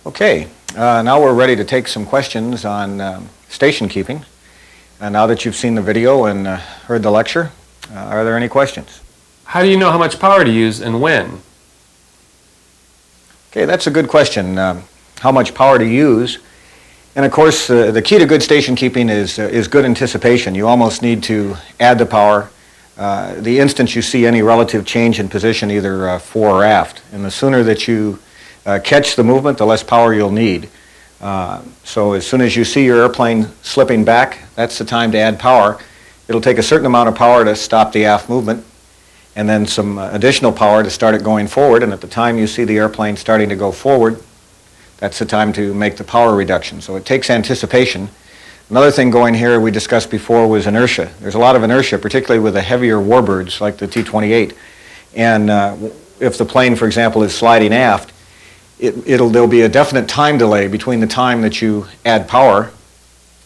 Okay, now we're ready to take some questions on station keeping. Now that you've seen the video and heard the lecture, are there any questions? How do you know how much power to use and when? Okay, that's a good question. How much power to use? And of course, the key to good station keeping is good anticipation. You almost need to add the power the instant you see any relative change in position, either fore or aft. And the sooner that you catch the movement, the less power you'll need. So as soon as you see your airplane slipping back, that's the time to add power. It'll take a certain amount of power to stop the aft movement, and then some additional power to start it going forward. And at the time you see the airplane starting to go forward, that's the time to make the power reduction. So it takes anticipation. Another thing going here we discussed before was inertia. There's a lot of inertia, particularly with the heavier warbirds like the T-28. And if the plane, for example, is sliding aft, there'll be a definite time delay between the time that you add power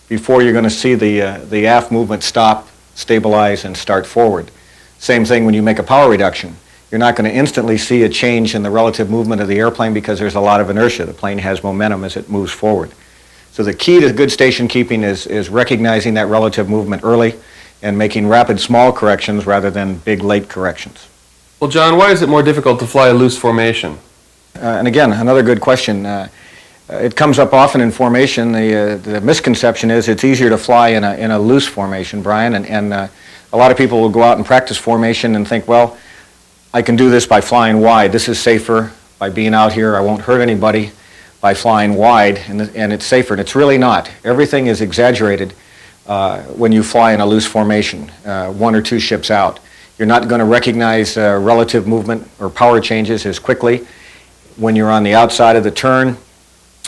before you're going to see the aft movement stop, stabilize, and start forward. Same thing when you make a power reduction. You're not going to instantly see a change in the relative movement of the airplane because there's a lot of inertia. The plane has momentum as it moves forward. So the key to good station keeping is recognizing that relative movement early and making rapid small corrections rather than big late corrections. Well, John, why is it more difficult to fly a loose formation? And again, another good question. It comes up often in formation. The misconception is it's easier to fly in a loose formation, Brian, and a lot of people will go out and practice formation and think, well, I can do this by flying wide. This is safer. By being out here, I won't hurt anybody by flying wide, and it's safer. And it's really not. Everything is exaggerated when you fly in a loose formation, one or two ships out. You're not going to recognize relative movement or power changes as quickly. When you're on the outside of the turn,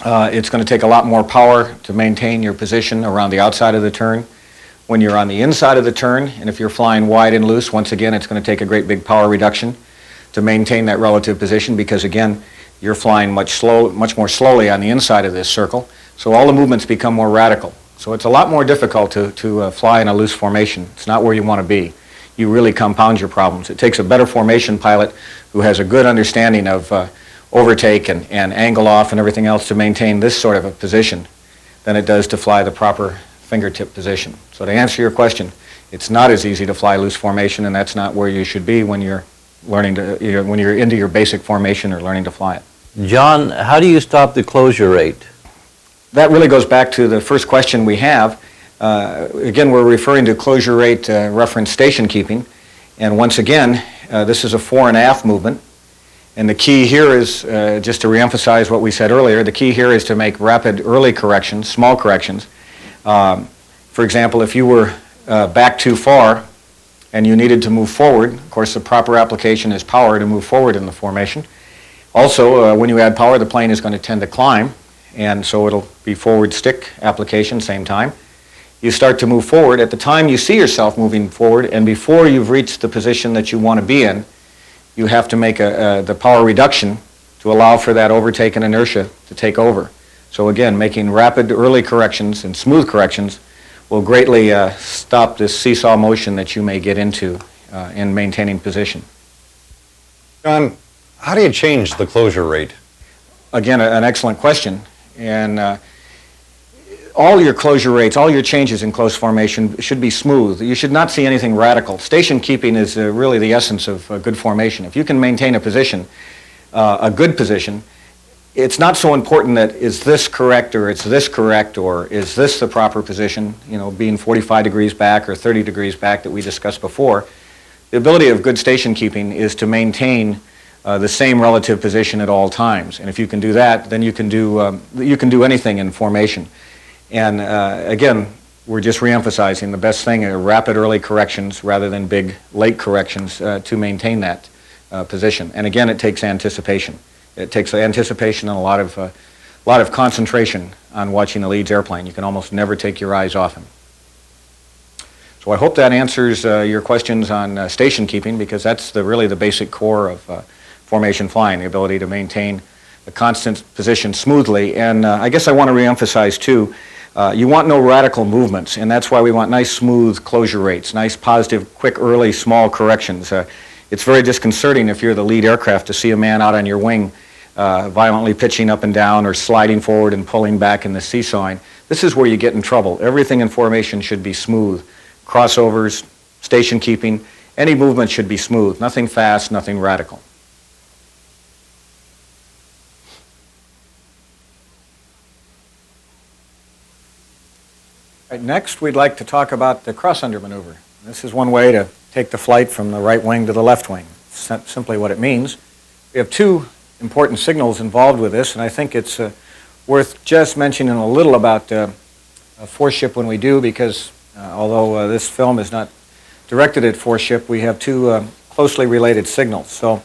it's going to take a lot more power to maintain your position around the outside of the turn. When you're on the inside of the turn, and if you're flying wide and loose, once again, it's going to take a great big power reduction to maintain that relative position because, again, you're flying much more slowly on the inside of this circle. So all the movements become more radical. So it's a lot more difficult to fly in a loose formation. It's not where you want to be. You really compound your problems. It takes a better formation pilot who has a good understanding of overtake and angle off and everything else to maintain this sort of a position than it does to fly the proper fingertip position. So to answer your question, it's not as easy to fly loose formation, and that's not where you should be when you're learning to, when you're into your basic formation or learning to fly it. John, how do you stop the closure rate? That really goes back to the first question we have. Again, we're referring to closure rate reference station keeping, and once again, this is a fore and aft movement. And the key here is, just to reemphasize what we said earlier, the key here is to make rapid early corrections, small corrections. For example, if you were back too far and you needed to move forward, of course the proper application is power to move forward in the formation. Also, when you add power, the plane is going to tend to climb, and so it'll be forward stick application, same time. You start to move forward. At the time you see yourself moving forward, and before you've reached the position that you want to be in, you have to make the power reduction to allow for that overtake and inertia to take over. So again, making rapid early corrections and smooth corrections will greatly stop this seesaw motion that you may get into in maintaining position. John, how do you change the closure rate? Again, an excellent question. And all your closure rates, all your changes in close formation should be smooth. You should not see anything radical. Station keeping is really the essence of good formation. If you can maintain a position, a good position, it's not so important that is this correct or it's this correct or is this the proper position, you know, being 45 degrees back or 30 degrees back that we discussed before. The ability of good station keeping is to maintain the same relative position at all times. And if you can do that, then you can do anything in formation. And again, we're just reemphasizing the best thing are rapid early corrections rather than big late corrections to maintain that position. And again, it takes anticipation. It takes anticipation and a lot of concentration on watching the leads airplane. You can almost never take your eyes off him. So I hope that answers your questions on station keeping, because that's really the basic core of formation flying, the ability to maintain the constant position smoothly. And I guess I want to reemphasize too, you want no radical movements, and that's why we want nice smooth closure rates, nice positive, quick, early, small corrections. It's very disconcerting if you're the lead aircraft to see a man out on your wing violently pitching up and down or sliding forward and pulling back in the seesawing. This is where you get in trouble. Everything in formation should be smooth. Crossovers, station keeping, any movement should be smooth. Nothing fast, nothing radical. Right, next, we'd like to talk about the cross-under maneuver. This is one way to take the flight from the right wing to the left wing. It's simply what it means. We have two important signals involved with this, and I think it's worth just mentioning a little about foreship when we do, because although this film is not directed at foreship, we have two closely related signals. So,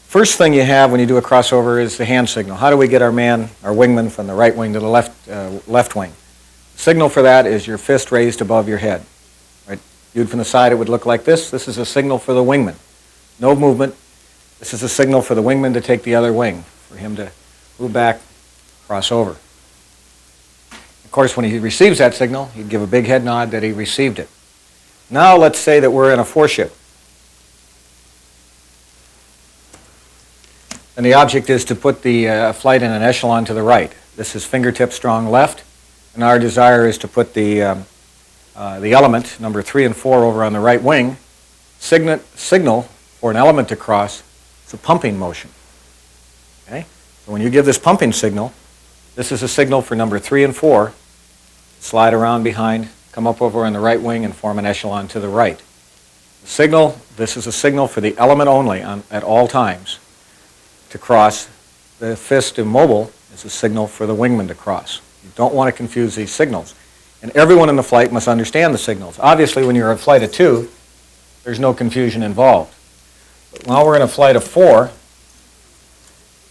first thing you have when you do a crossover is the hand signal. How do we get our wingman, from the right wing to the left wing? The signal for that is your fist raised above your head. Right? Viewed from the side, it would look like this. This is a signal for the wingman. No movement. This is a signal for the wingman to take the other wing, for him to move back, cross over. Of course, when he receives that signal, he'd give a big head nod that he received it. Now let's say that we're in a foreship. And the object is to put the flight in an echelon to the right. This is fingertip strong left, and our desire is to put the element, number 3 and 4, over on the right wing. Signal for an element to cross. It's a pumping motion. Okay? So when you give this pumping signal, this is a signal for number 3 and 4. Slide around behind, come up over on the right wing and form an echelon to the right. The signal, this is a signal for the element only at all times to cross. The fist immobile is a signal for the wingman to cross. You don't want to confuse these signals. And everyone in the flight must understand the signals. Obviously, when you're a flight of 2, there's no confusion involved. But now we're in a flight of 4,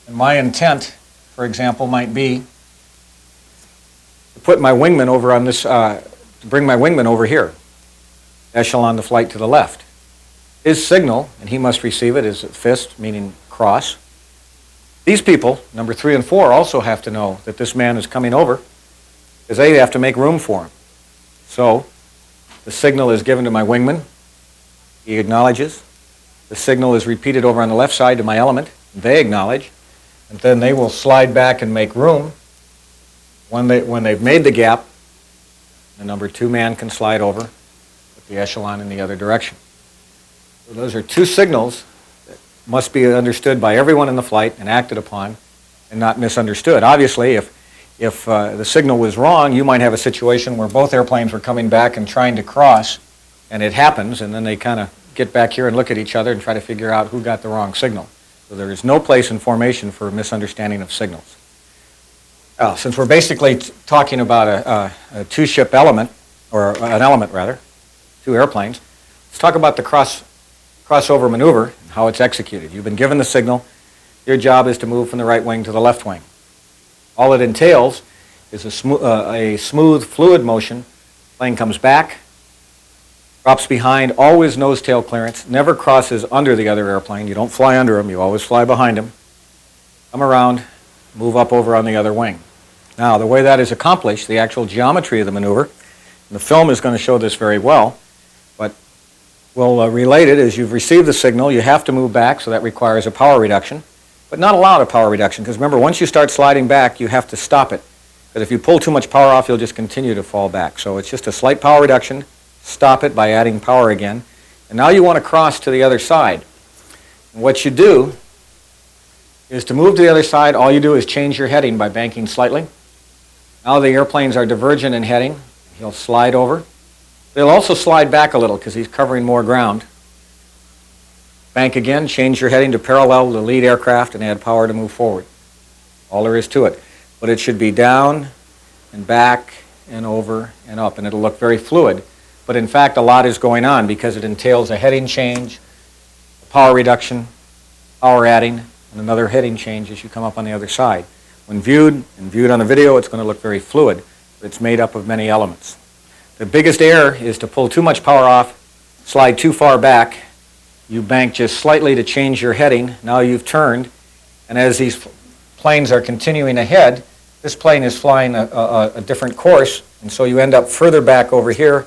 and my intent, for example, might be to put my wingman over on this, to bring my wingman over here, echelon the flight to the left. His signal, and he must receive it, is a fist, meaning cross. These people, number 3 and 4, also have to know that this man is coming over, because they have to make room for him. So, the signal is given to my wingman. He acknowledges. The signal is repeated over on the left side to my element. They acknowledge. And then they will slide back and make room. When they've made the gap, the number 2 man can slide over with the echelon in the other direction. So those are two signals that must be understood by everyone in the flight and acted upon and not misunderstood. Obviously, if the signal was wrong, you might have a situation where both airplanes were coming back and trying to cross, and it happens, and then they kind of get back here and look at each other and try to figure out who got the wrong signal. So there is no place in formation for misunderstanding of signals. Since we're basically talking about a two-ship element, or an element rather, 2 airplanes, let's talk about the crossover maneuver and how it's executed. You've been given the signal. Your job is to move from the right wing to the left wing. All it entails is a smooth, fluid motion. Plane comes back, drops behind, always nose-tail clearance, never crosses under the other airplane. You don't fly under them, you always fly behind them. Come around, move up over on the other wing. Now, the way that is accomplished, the actual geometry of the maneuver, and the film is going to show this very well, but we'll relate it. As you've received the signal, you have to move back, so that requires a power reduction, but not a lot of power reduction, because remember, once you start sliding back, you have to stop it. Because if you pull too much power off, you'll just continue to fall back. So it's just a slight power reduction. Stop it by adding power again. And now you want to cross to the other side. And what you do is to move to the other side, all you do is change your heading by banking slightly. Now the airplanes are divergent in heading. He'll slide over. They'll also slide back a little because he's covering more ground. Bank again, change your heading to parallel the lead aircraft and add power to move forward. All there is to it. But it should be down and back and over and up, and it'll look very fluid. But in fact, a lot is going on because it entails a heading change, a power reduction, power adding, and another heading change as you come up on the other side. When viewed on the video, it's going to look very fluid, but it's made up of many elements. The biggest error is to pull too much power off, slide too far back. You bank just slightly to change your heading. Now you've turned, and as these planes are continuing ahead, this plane is flying a different course, and so you end up further back over here.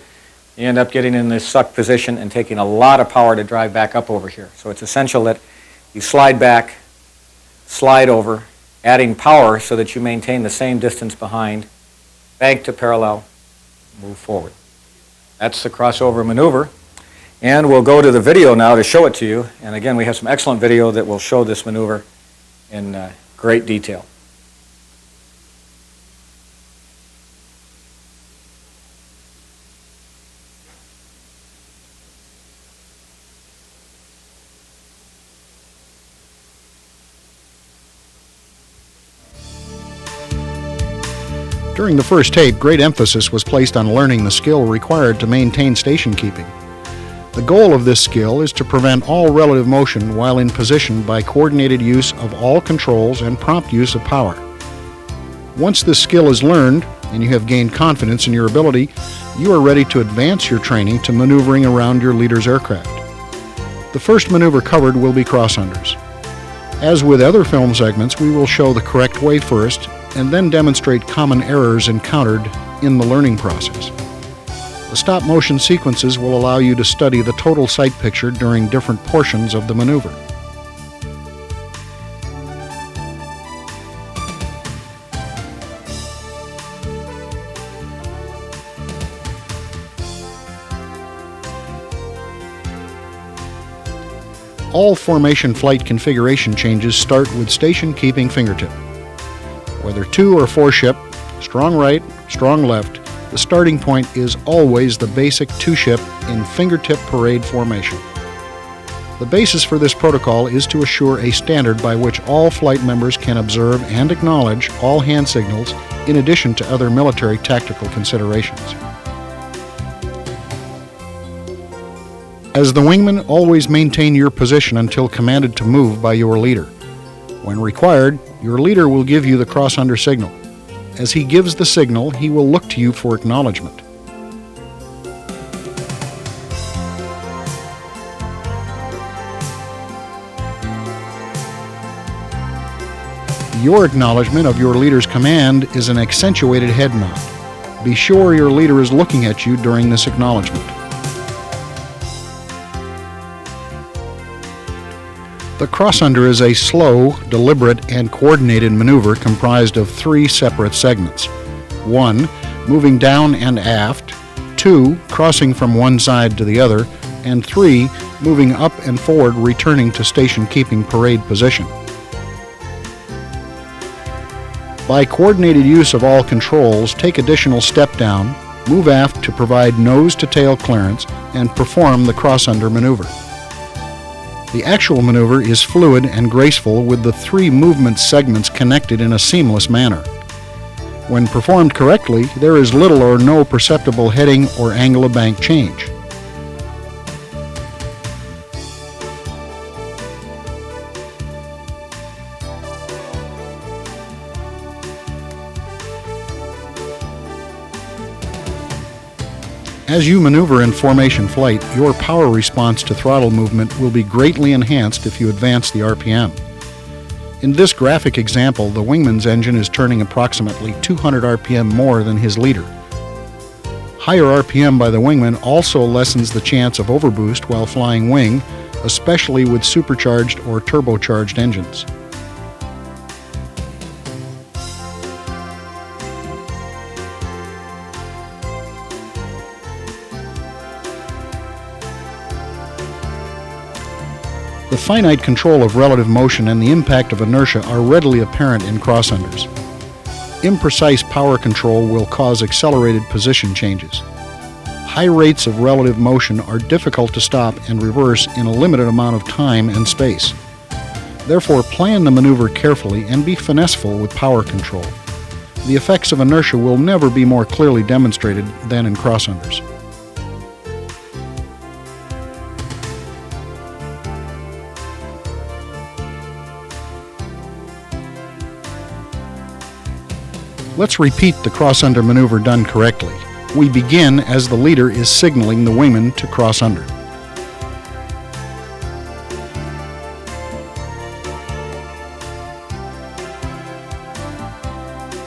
You end up getting in this suck position and taking a lot of power to drive back up over here. So it's essential that you slide back slide over, adding power so that you maintain the same distance behind, bank to parallel, move forward. That's the crossover maneuver. And we'll go to the video now to show it to you. And again, we have some excellent video that will show this maneuver in great detail. During the first tape, great emphasis was placed on learning the skill required to maintain station keeping. The goal of this skill is to prevent all relative motion while in position by coordinated use of all controls and prompt use of power. Once this skill is learned, and you have gained confidence in your ability, you are ready to advance your training to maneuvering around your leader's aircraft. The first maneuver covered will be cross-unders. As with other film segments, we will show the correct way first, and then demonstrate common errors encountered in the learning process. The stop-motion sequences will allow you to study the total sight picture during different portions of the maneuver. All formation flight configuration changes start with station keeping fingertip. Whether 2 or 4 ship, strong right, strong left, the starting point is always the basic 2 ship in fingertip parade formation. The basis for this protocol is to assure a standard by which all flight members can observe and acknowledge all hand signals in addition to other military tactical considerations. As the wingman, always maintain your position until commanded to move by your leader. When required, your leader will give you the cross-under signal. As he gives the signal, he will look to you for acknowledgement. Your acknowledgement of your leader's command is an accentuated head nod. Be sure your leader is looking at you during this acknowledgement. The cross-under is a slow, deliberate, and coordinated maneuver comprised of 3 separate segments. 1. Moving down and aft. 2. Crossing from one side to the other. And 3. Moving up and forward, returning to station-keeping parade position. By coordinated use of all controls, take additional step down, move aft to provide nose-to-tail clearance, and perform the cross-under maneuver. The actual maneuver is fluid and graceful with the 3 movement segments connected in a seamless manner. When performed correctly, there is little or no perceptible heading or angle of bank change. As you maneuver in formation flight, your power response to throttle movement will be greatly enhanced if you advance the RPM. In this graphic example, the wingman's engine is turning approximately 200 RPM more than his leader. Higher RPM by the wingman also lessens the chance of overboost while flying wing, especially with supercharged or turbocharged engines. The finite control of relative motion and the impact of inertia are readily apparent in cross-unders. Imprecise power control will cause accelerated position changes. High rates of relative motion are difficult to stop and reverse in a limited amount of time and space. Therefore, plan the maneuver carefully and be finesseful with power control. The effects of inertia will never be more clearly demonstrated than in cross-unders. Let's repeat the cross-under maneuver done correctly. We begin as the leader is signaling the wingman to cross under.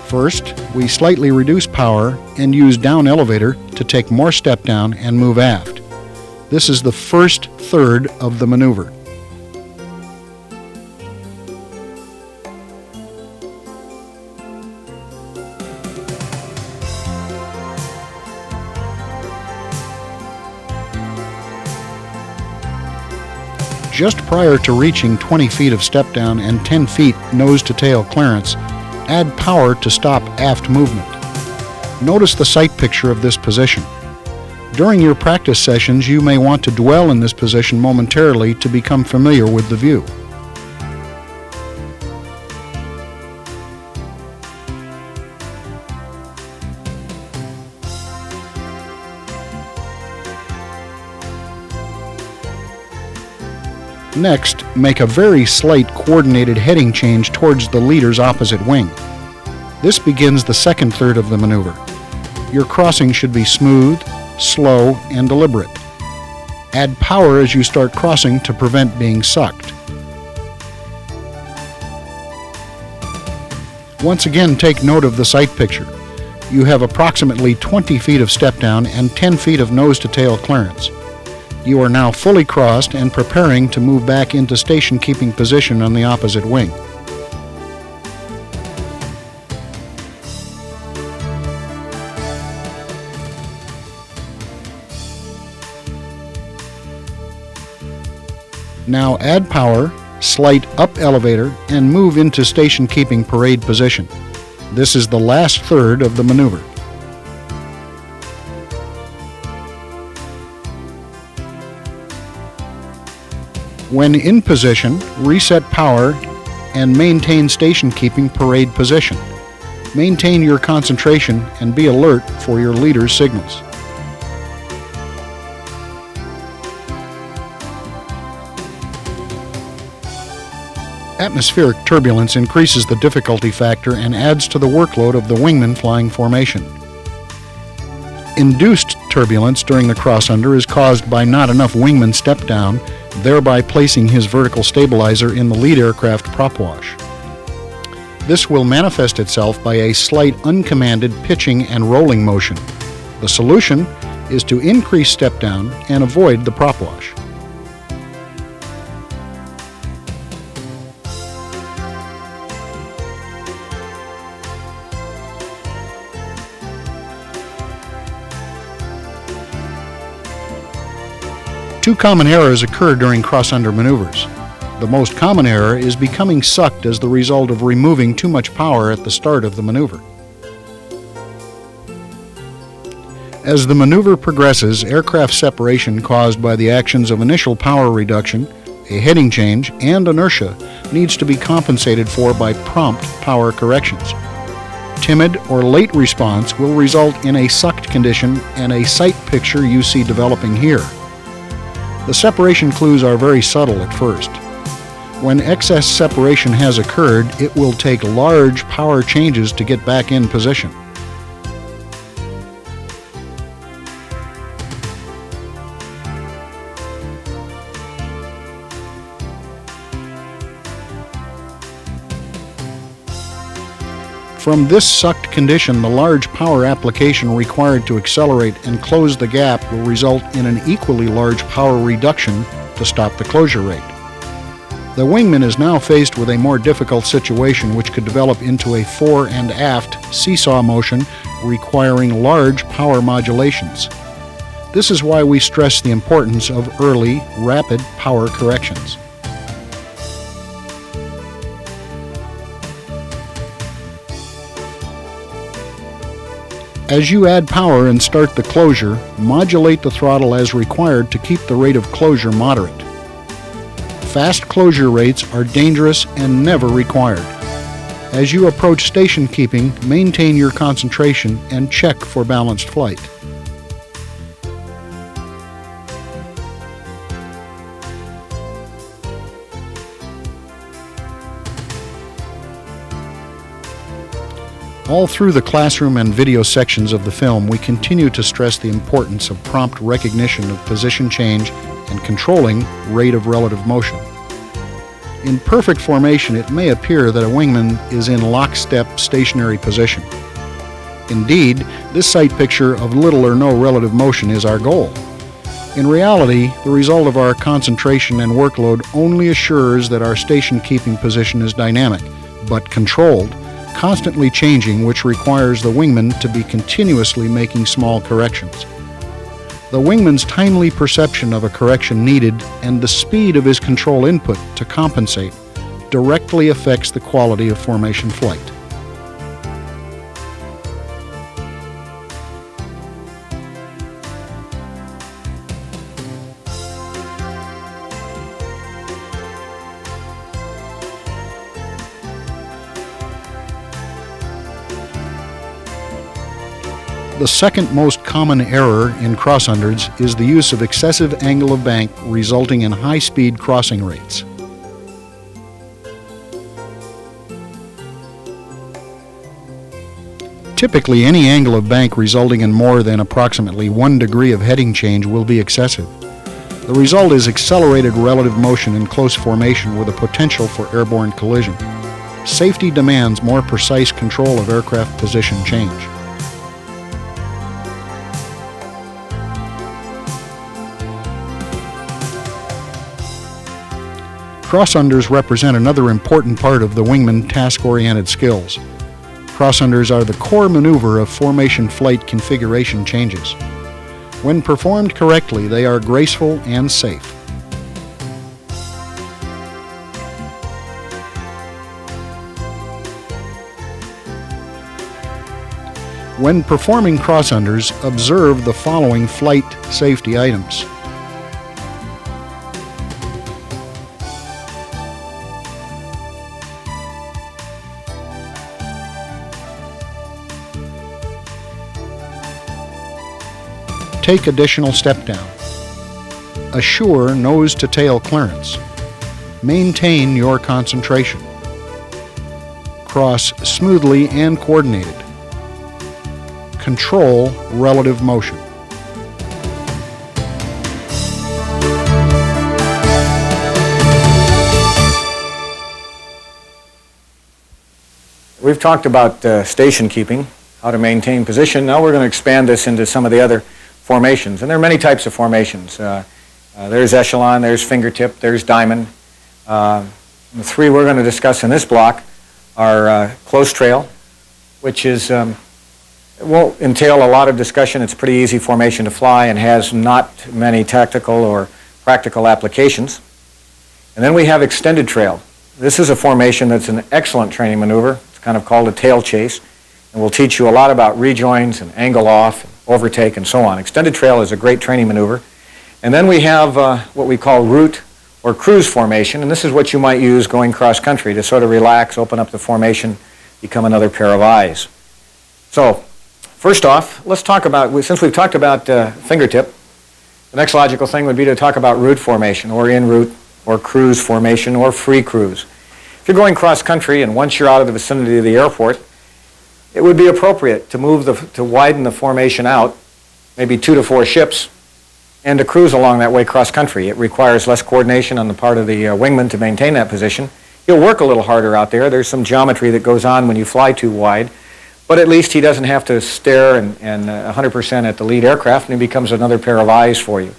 First, we slightly reduce power and use down elevator to take more step down and move aft. This is the first third of the maneuver. Just prior to reaching 20 feet of step down and 10 feet nose-to-tail clearance, add power to stop aft movement. Notice the sight picture of this position. During your practice sessions, you may want to dwell in this position momentarily to become familiar with the view. Next, make a very slight coordinated heading change towards the leader's opposite wing. This begins the second third of the maneuver. Your crossing should be smooth, slow, and deliberate. Add power as you start crossing to prevent being sucked. Once again, take note of the sight picture. You have approximately 20 feet of step down and 10 feet of nose-to-tail clearance. You are now fully crossed and preparing to move back into station keeping position on the opposite wing. Now add power, slight up elevator, and move into station keeping parade position. This is the last third of the maneuver. When in position, reset power and maintain station keeping parade position. Maintain your concentration and be alert for your leader's signals. Atmospheric turbulence increases the difficulty factor and adds to the workload of the wingman flying formation. Induced turbulence during the cross-under is caused by not enough wingman step down, thereby placing his vertical stabilizer in the lead aircraft prop wash. This will manifest itself by a slight uncommanded pitching and rolling motion. The solution is to increase step down and avoid the prop wash. Two common errors occur during cross-under maneuvers. The most common error is becoming sucked as the result of removing too much power at the start of the maneuver. As the maneuver progresses, aircraft separation caused by the actions of initial power reduction, a heading change, and inertia needs to be compensated for by prompt power corrections. Timid or late response will result in a sucked condition and a sight picture you see developing here. The separation clues are very subtle at first. When excess separation has occurred, it will take large power changes to get back in position. From this sucked condition, the large power application required to accelerate and close the gap will result in an equally large power reduction to stop the closure rate. The wingman is now faced with a more difficult situation which could develop into a fore and aft seesaw motion requiring large power modulations. This is why we stress the importance of early, rapid power corrections. As you add power and start the closure, modulate the throttle as required to keep the rate of closure moderate. Fast closure rates are dangerous and never required. As you approach station keeping, maintain your concentration and check for balanced flight. All through the classroom and video sections of the film, we continue to stress the importance of prompt recognition of position change and controlling rate of relative motion. In perfect formation, it may appear that a wingman is in lockstep stationary position. Indeed, this sight picture of little or no relative motion is our goal. In reality, the result of our concentration and workload only assures that our station keeping position is dynamic, but controlled, constantly changing, which requires the wingman to be continuously making small corrections. The wingman's timely perception of a correction needed and the speed of his control input to compensate directly affects the quality of formation flight. The second most common error in cross-unders is the use of excessive angle of bank, resulting in high-speed crossing rates. Typically, any angle of bank resulting in more than approximately 1 degree of heading change will be excessive. The result is accelerated relative motion in close formation with a potential for airborne collision. Safety demands more precise control of aircraft position change. Cross-unders represent another important part of the wingman task-oriented skills. Cross-unders are the core maneuver of formation flight configuration changes. When performed correctly, they are graceful and safe. When performing cross-unders, observe the following flight safety items. Take additional step down. Assure nose to tail clearance. Maintain your concentration. Cross smoothly and coordinated. Control relative motion. We've talked about station keeping, how to maintain position. Now we're going to expand this into some of the other formations. And there are many types of formations. There's echelon, there's fingertip, there's diamond. The three we're going to discuss in this block are close trail, which is, it won't entail a lot of discussion. It's a pretty easy formation to fly and has not many tactical or practical applications. And then we have extended trail. This is a formation that's an excellent training maneuver. It's kind of called a tail chase. And we'll teach you a lot about rejoins and angle off, and overtake, and so on. Extended trail is a great training maneuver. And then we have what we call route or cruise formation, and this is what you might use going cross-country to sort of relax, open up the formation, become another pair of eyes. So, first off, let's talk about, since we've talked about fingertip, the next logical thing would be to talk about route formation, or en route, or cruise formation, or free cruise. If you're going cross-country and once you're out of the vicinity of the airport, it would be appropriate to widen the formation out, maybe 2 to 4 ships, and to cruise along that way cross-country. It requires less coordination on the part of the wingman to maintain that position. He'll work a little harder out there. There's some geometry that goes on when you fly too wide, but at least he doesn't have to stare and 100% at the lead aircraft, and he becomes another pair of eyes for you.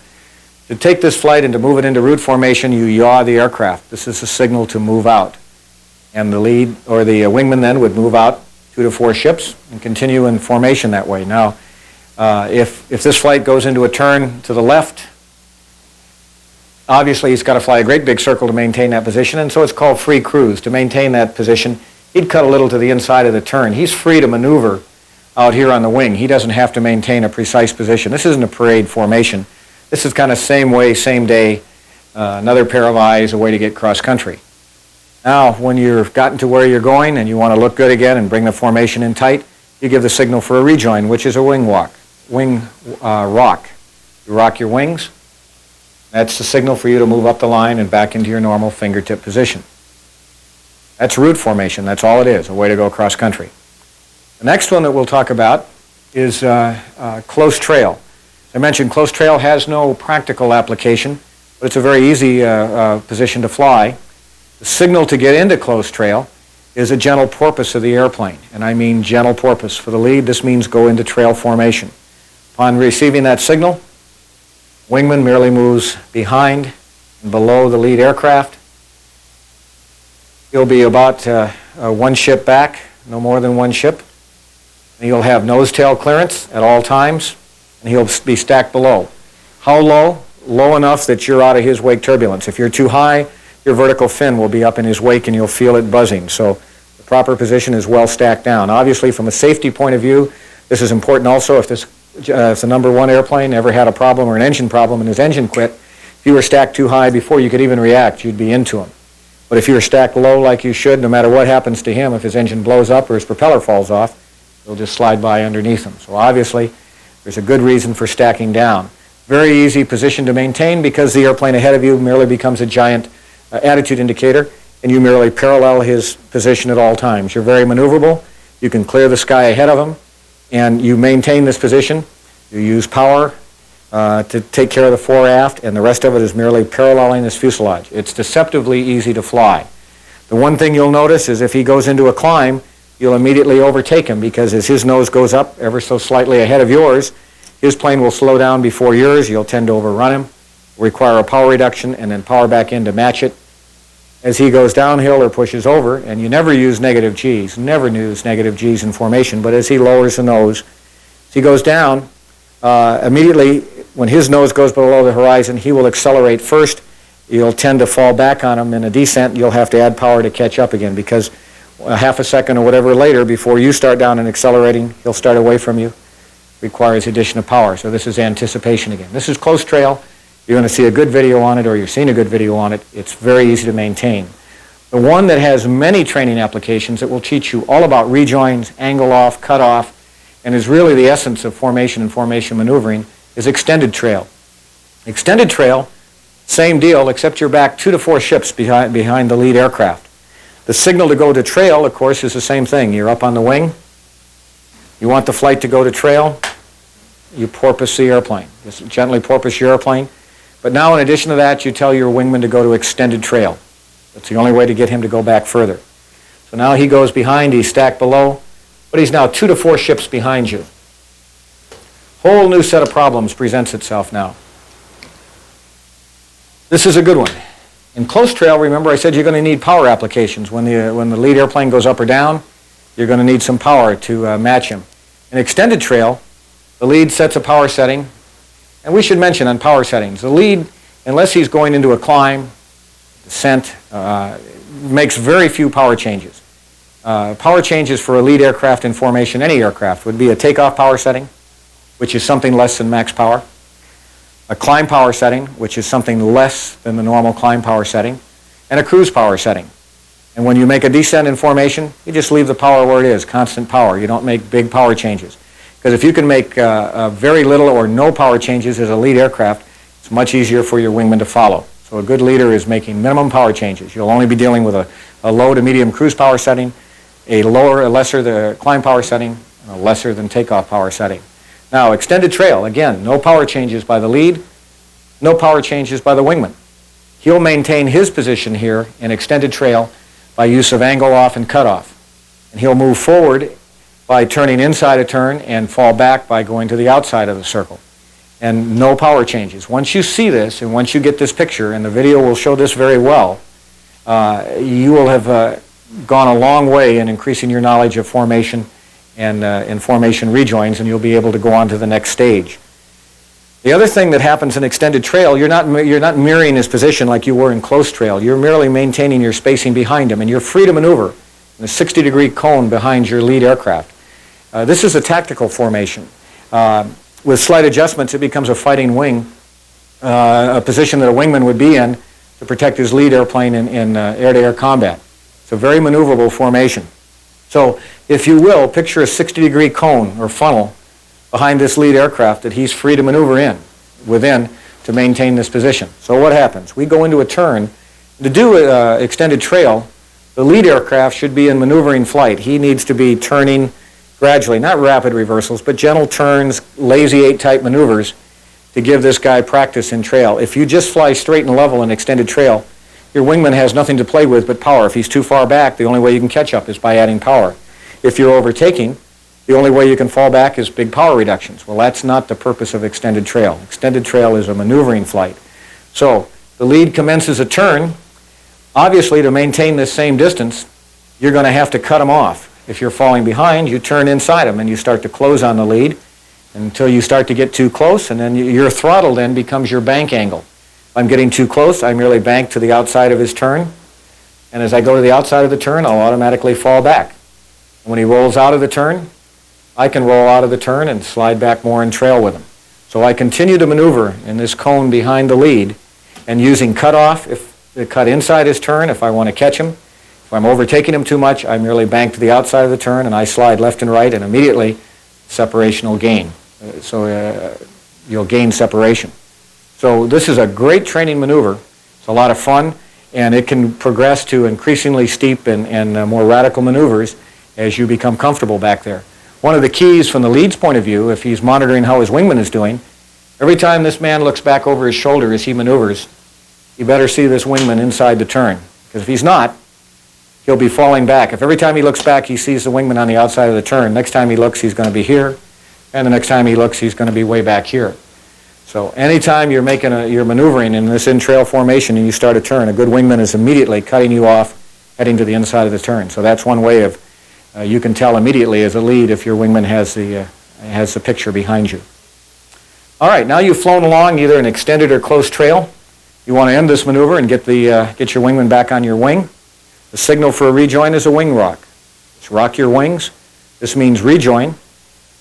To take this flight and to move it into route formation, you yaw the aircraft. This is a signal to move out. And the lead, or the wingman then, would move out 2 to 4 ships and continue in formation that way. Now, if this flight goes into a turn to the left, obviously he's got to fly a great big circle to maintain that position, and so it's called free cruise. To maintain that position, he'd cut a little to the inside of the turn. He's free to maneuver out here on the wing. He doesn't have to maintain a precise position. This isn't a parade formation. This is kind of same way, same day, another pair of eyes, a way to get cross-country. Now, when you've gotten to where you're going and you want to look good again and bring the formation in tight, you give the signal for a rejoin, which is a wing rock. You rock your wings. That's the signal for you to move up the line and back into your normal fingertip position. That's route formation. That's all it is, a way to go cross country. The next one that we'll talk about is close trail. As I mentioned, close trail has no practical application, but it's a very easy position to fly. The signal to get into close trail is a gentle porpoise of the airplane, and I mean gentle porpoise. For the lead, this means go into trail formation. Upon receiving that signal, wingman merely moves behind and below the lead aircraft. He'll be about 1 ship back, no more than 1 ship. And he'll have nose-tail clearance at all times, and he'll be stacked below. How low? Low enough that you're out of his wake turbulence. If you're too high, your vertical fin will be up in his wake and you'll feel it buzzing. So the proper position is well stacked down. Obviously, from a safety point of view, this is important also. If the number one airplane ever had a problem or an engine problem and his engine quit, if you were stacked too high before you could even react, you'd be into him. But if you were stacked low like you should, no matter what happens to him, if his engine blows up or his propeller falls off, you'll just slide by underneath him. So obviously, there's a good reason for stacking down. Very easy position to maintain because the airplane ahead of you merely becomes a giant attitude indicator, and you merely parallel his position at all times. You're very maneuverable. You can clear the sky ahead of him, and you maintain this position. You use power to take care of the fore aft, and the rest of it is merely paralleling this fuselage. It's deceptively easy to fly. The one thing you'll notice is if he goes into a climb, you'll immediately overtake him because as his nose goes up ever so slightly ahead of yours, his plane will slow down before yours. You'll tend to overrun him, require a power reduction, and then power back in to match it. As he goes downhill or pushes over, and you never use negative G's, never use negative G's in formation, but as he lowers the nose, as he goes down, immediately when his nose goes below the horizon, he will accelerate first. You'll tend to fall back on him in a descent. You'll have to add power to catch up again because a half a second or whatever later, before you start down and accelerating, he'll start away from you. Requires addition of power. So this is anticipation again. This is close trail. You're going to see a good video on it, or you're seeing a good video on it. It's very easy to maintain. The one that has many training applications that will teach you all about rejoins, angle off, cut off, and is really the essence of formation and formation maneuvering is extended trail. Extended trail, same deal, except you're back 2 to 4 ships behind the lead aircraft. The signal to go to trail, of course, is the same thing. You're up on the wing. You want the flight to go to trail. You porpoise the airplane. Just gently porpoise your airplane. But now, in addition to that, you tell your wingman to go to extended trail. That's the only way to get him to go back further. So now he goes behind, he's stacked below, but he's now 2 to 4 ships behind you. Whole new set of problems presents itself now. This is a good one. In close trail, remember I said you're going to need power applications. When the lead airplane goes up or down, you're going to need some power to match him. In extended trail, the lead sets a power setting. And we should mention on power settings, the lead, unless he's going into a climb, descent, makes very few power changes. Power changes for a lead aircraft in formation, any aircraft, would be a takeoff power setting, which is something less than max power, a climb power setting, which is something less than the normal climb power setting, and a cruise power setting. And when you make a descent in formation, you just leave the power where it is, constant power. You don't make big power changes. Because if you can make very little or no power changes as a lead aircraft, it's much easier for your wingman to follow. So a good leader is making minimum power changes. You'll only be dealing with a low to medium cruise power setting, a lesser the climb power setting, and a lesser than takeoff power setting. Now, extended trail, again, no power changes by the lead, no power changes by the wingman. He'll maintain his position here in extended trail by use of angle off and cut off. And he'll move forward by turning inside a turn and fall back by going to the outside of the circle. And no power changes. Once you see this and once you get this picture, and the video will show this very well, you will have gone a long way in increasing your knowledge of formation and in formation rejoins, and you'll be able to go on to the next stage. The other thing that happens in extended trail, you're not mirroring his position like you were in close trail. You're merely maintaining your spacing behind him, and you're free to maneuver in a 60-degree cone behind your lead aircraft. This is a tactical formation. With slight adjustments, it becomes a fighting wing, a position that a wingman would be in to protect his lead airplane in air-to-air combat. It's a very maneuverable formation. So, if you will, picture a 60-degree cone or funnel behind this lead aircraft that he's free to maneuver within to maintain this position. So what happens? We go into a turn. To do extended trail, the lead aircraft should be in maneuvering flight. He needs to be turning gradually, not rapid reversals, but gentle turns, lazy 8-type maneuvers to give this guy practice in trail. If you just fly straight and level in extended trail, your wingman has nothing to play with but power. If he's too far back, the only way you can catch up is by adding power. If you're overtaking, the only way you can fall back is big power reductions. Well, that's not the purpose of extended trail. Extended trail is a maneuvering flight. So the lead commences a turn. Obviously, to maintain this same distance, you're going to have to cut him off. If you're falling behind, you turn inside him and you start to close on the lead. until you start to get too close, and then your throttle then becomes your bank angle. If I'm getting too close, I merely bank to the outside of his turn, and as I go to the outside of the turn, I'll automatically fall back. When he rolls out of the turn, I can roll out of the turn and slide back more and trail with him. So I continue to maneuver in this cone behind the lead, and using cutoff, if the cut inside his turn, if I want to catch him. If I'm overtaking him too much, I merely bank to the outside of the turn, and I slide left and right, and immediately separation will gain. You'll gain separation. So this is a great training maneuver. It's a lot of fun, and it can progress to increasingly steep and more radical maneuvers as you become comfortable back there. One of the keys from the lead's point of view, if he's monitoring how his wingman is doing, every time this man looks back over his shoulder as he maneuvers, you better see this wingman inside the turn. Because if he's not, he'll be falling back. If every time he looks back he sees the wingman on the outside of the turn, next time he looks he's going to be here, and the next time he looks he's going to be way back here. So anytime you're maneuvering in this in-trail formation and you start a turn, a good wingman is immediately cutting you off, heading to the inside of the turn. So that's one way of you can tell immediately as a lead if your wingman has the picture behind you. All right, now you've flown along either an extended or close trail. You want to end this maneuver and get your wingman back on your wing. The signal for a rejoin is a wing rock. Just rock your wings. This means rejoin.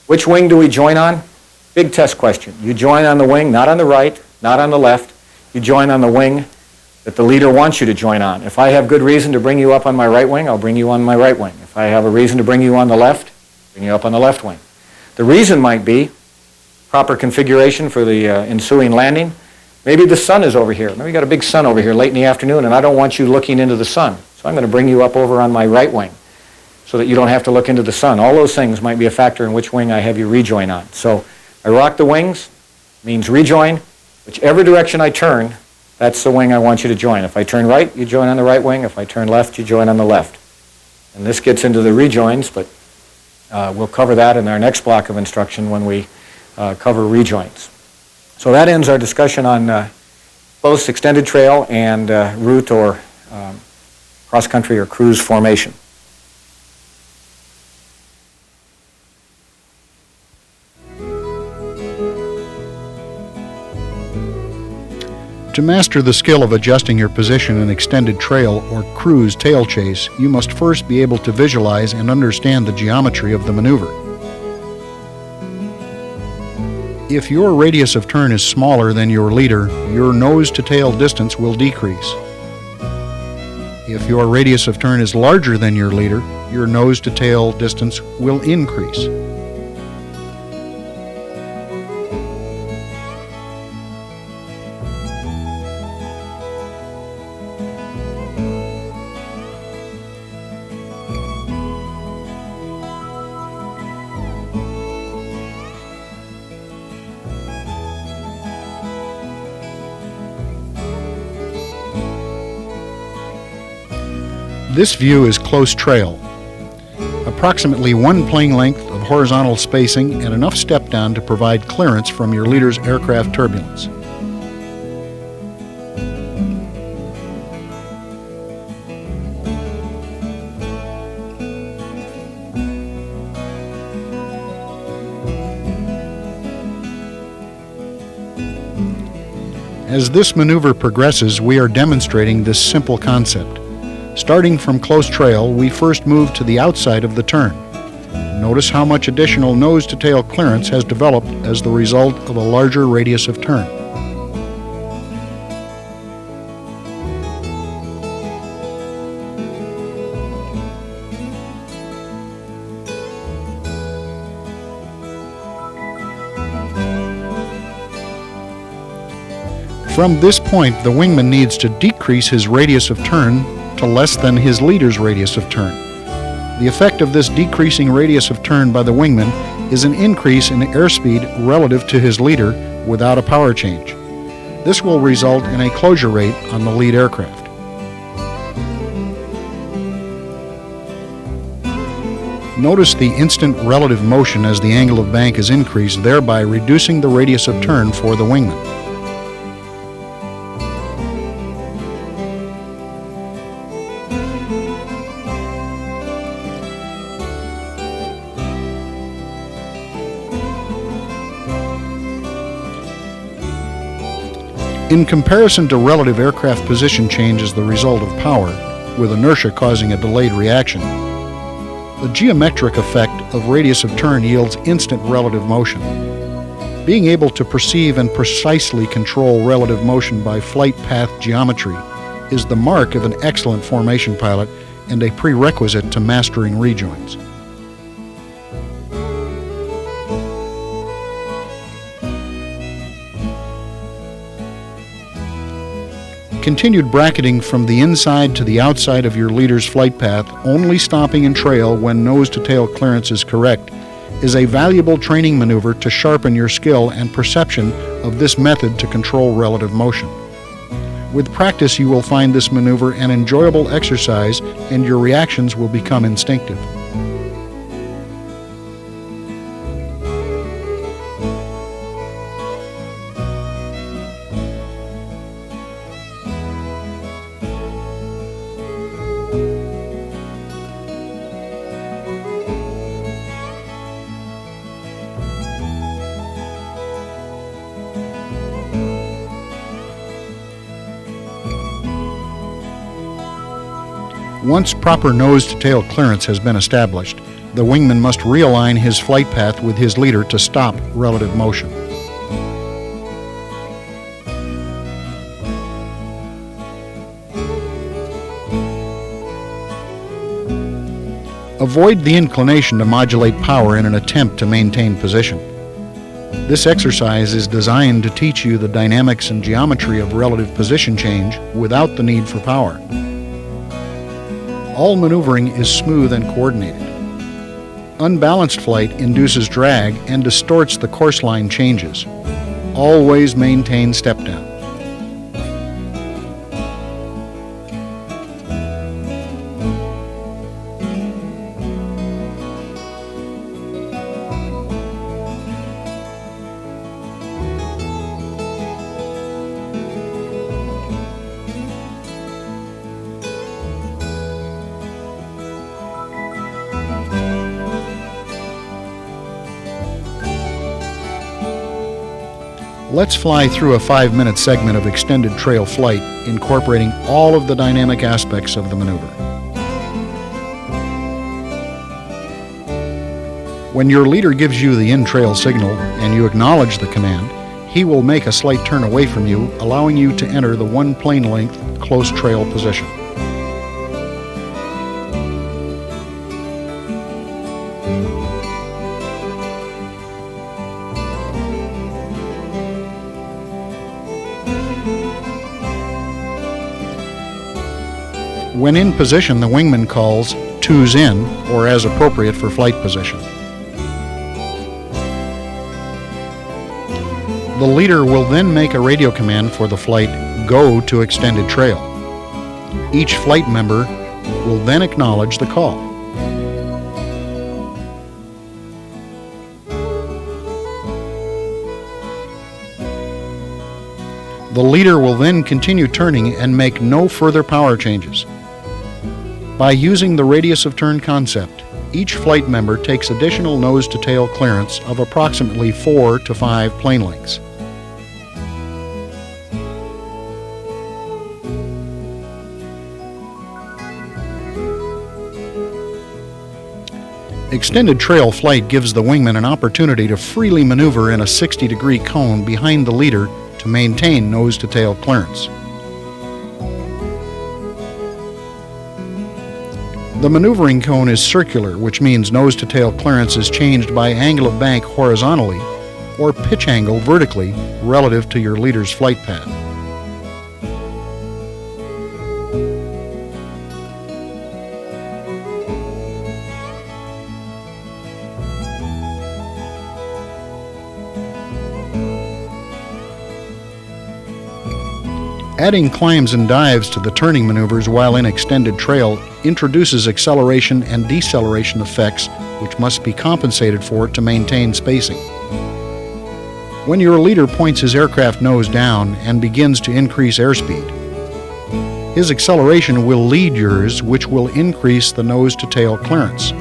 Which wing do we join on? Big test question. You join on the wing, not on the right, not on the left. You join on the wing that the leader wants you to join on. If I have good reason to bring you up on my right wing, I'll bring you on my right wing. If I have a reason to bring you on the left, bring you up on the left wing. The reason might be proper configuration for the ensuing landing. Maybe the sun is over here. Maybe you got a big sun over here late in the afternoon, and I don't want you looking into the sun. So I'm going to bring you up over on my right wing so that you don't have to look into the sun. All those things might be a factor in which wing I have you rejoin on. So I rock the wings, means rejoin. Whichever direction I turn, that's the wing I want you to join. If I turn right, you join on the right wing. If I turn left, you join on the left. And this gets into the rejoins, but we'll cover that in our next block of instruction when we cover rejoins. So that ends our discussion on close extended trail and route or cross-country or cruise formation. To master the skill of adjusting your position in extended trail or cruise tail chase, you must first be able to visualize and understand the geometry of the maneuver. If your radius of turn is smaller than your leader, your nose-to-tail distance will decrease. If your radius of turn is larger than your leader, your nose-to-tail distance will increase. This view is close trail. Approximately one plane length of horizontal spacing and enough step down to provide clearance from your leader's aircraft turbulence. As this maneuver progresses, we are demonstrating this simple concept. Starting from close trail, we first move to the outside of the turn. Notice how much additional nose-to-tail clearance has developed as the result of a larger radius of turn. From this point, the wingman needs to decrease his radius of turn to less than his leader's radius of turn. The effect of this decreasing radius of turn by the wingman is an increase in airspeed relative to his leader without a power change. This will result in a closure rate on the lead aircraft. Notice the instant relative motion as the angle of bank is increased, thereby reducing the radius of turn for the wingman. In comparison to relative aircraft position change as the result of power, with inertia causing a delayed reaction, the geometric effect of radius of turn yields instant relative motion. Being able to perceive and precisely control relative motion by flight path geometry is the mark of an excellent formation pilot and a prerequisite to mastering rejoins. Continued bracketing from the inside to the outside of your leader's flight path, only stopping in trail when nose-to-tail clearance is correct, is a valuable training maneuver to sharpen your skill and perception of this method to control relative motion. With practice, you will find this maneuver an enjoyable exercise and your reactions will become instinctive. Once proper nose-to-tail clearance has been established, the wingman must realign his flight path with his leader to stop relative motion. Avoid the inclination to modulate power in an attempt to maintain position. This exercise is designed to teach you the dynamics and geometry of relative position change without the need for power. All maneuvering is smooth and coordinated. Unbalanced flight induces drag and distorts the course line changes. Always maintain step down. Let's fly through a 5-minute segment of extended trail flight, incorporating all of the dynamic aspects of the maneuver. When your leader gives you the in-trail signal and you acknowledge the command, he will make a slight turn away from you, allowing you to enter the one plane length close trail position. When in position, the wingman calls "two's in," or as appropriate for flight position. The leader will then make a radio command for the flight "go" to extended trail. Each flight member will then acknowledge the call. The leader will then continue turning and make no further power changes. By using the radius of turn concept, each flight member takes additional nose-to-tail clearance of approximately 4 to 5 plane lengths. Extended trail flight gives the wingman an opportunity to freely maneuver in a 60-degree cone behind the leader to maintain nose-to-tail clearance. The maneuvering cone is circular, which means nose-to-tail clearance is changed by angle of bank horizontally or pitch angle vertically relative to your leader's flight path. Adding climbs and dives to the turning maneuvers while in extended trail introduces acceleration and deceleration effects which must be compensated for to maintain spacing. When your leader points his aircraft nose down and begins to increase airspeed, his acceleration will lead yours, which will increase the nose-to-tail clearance.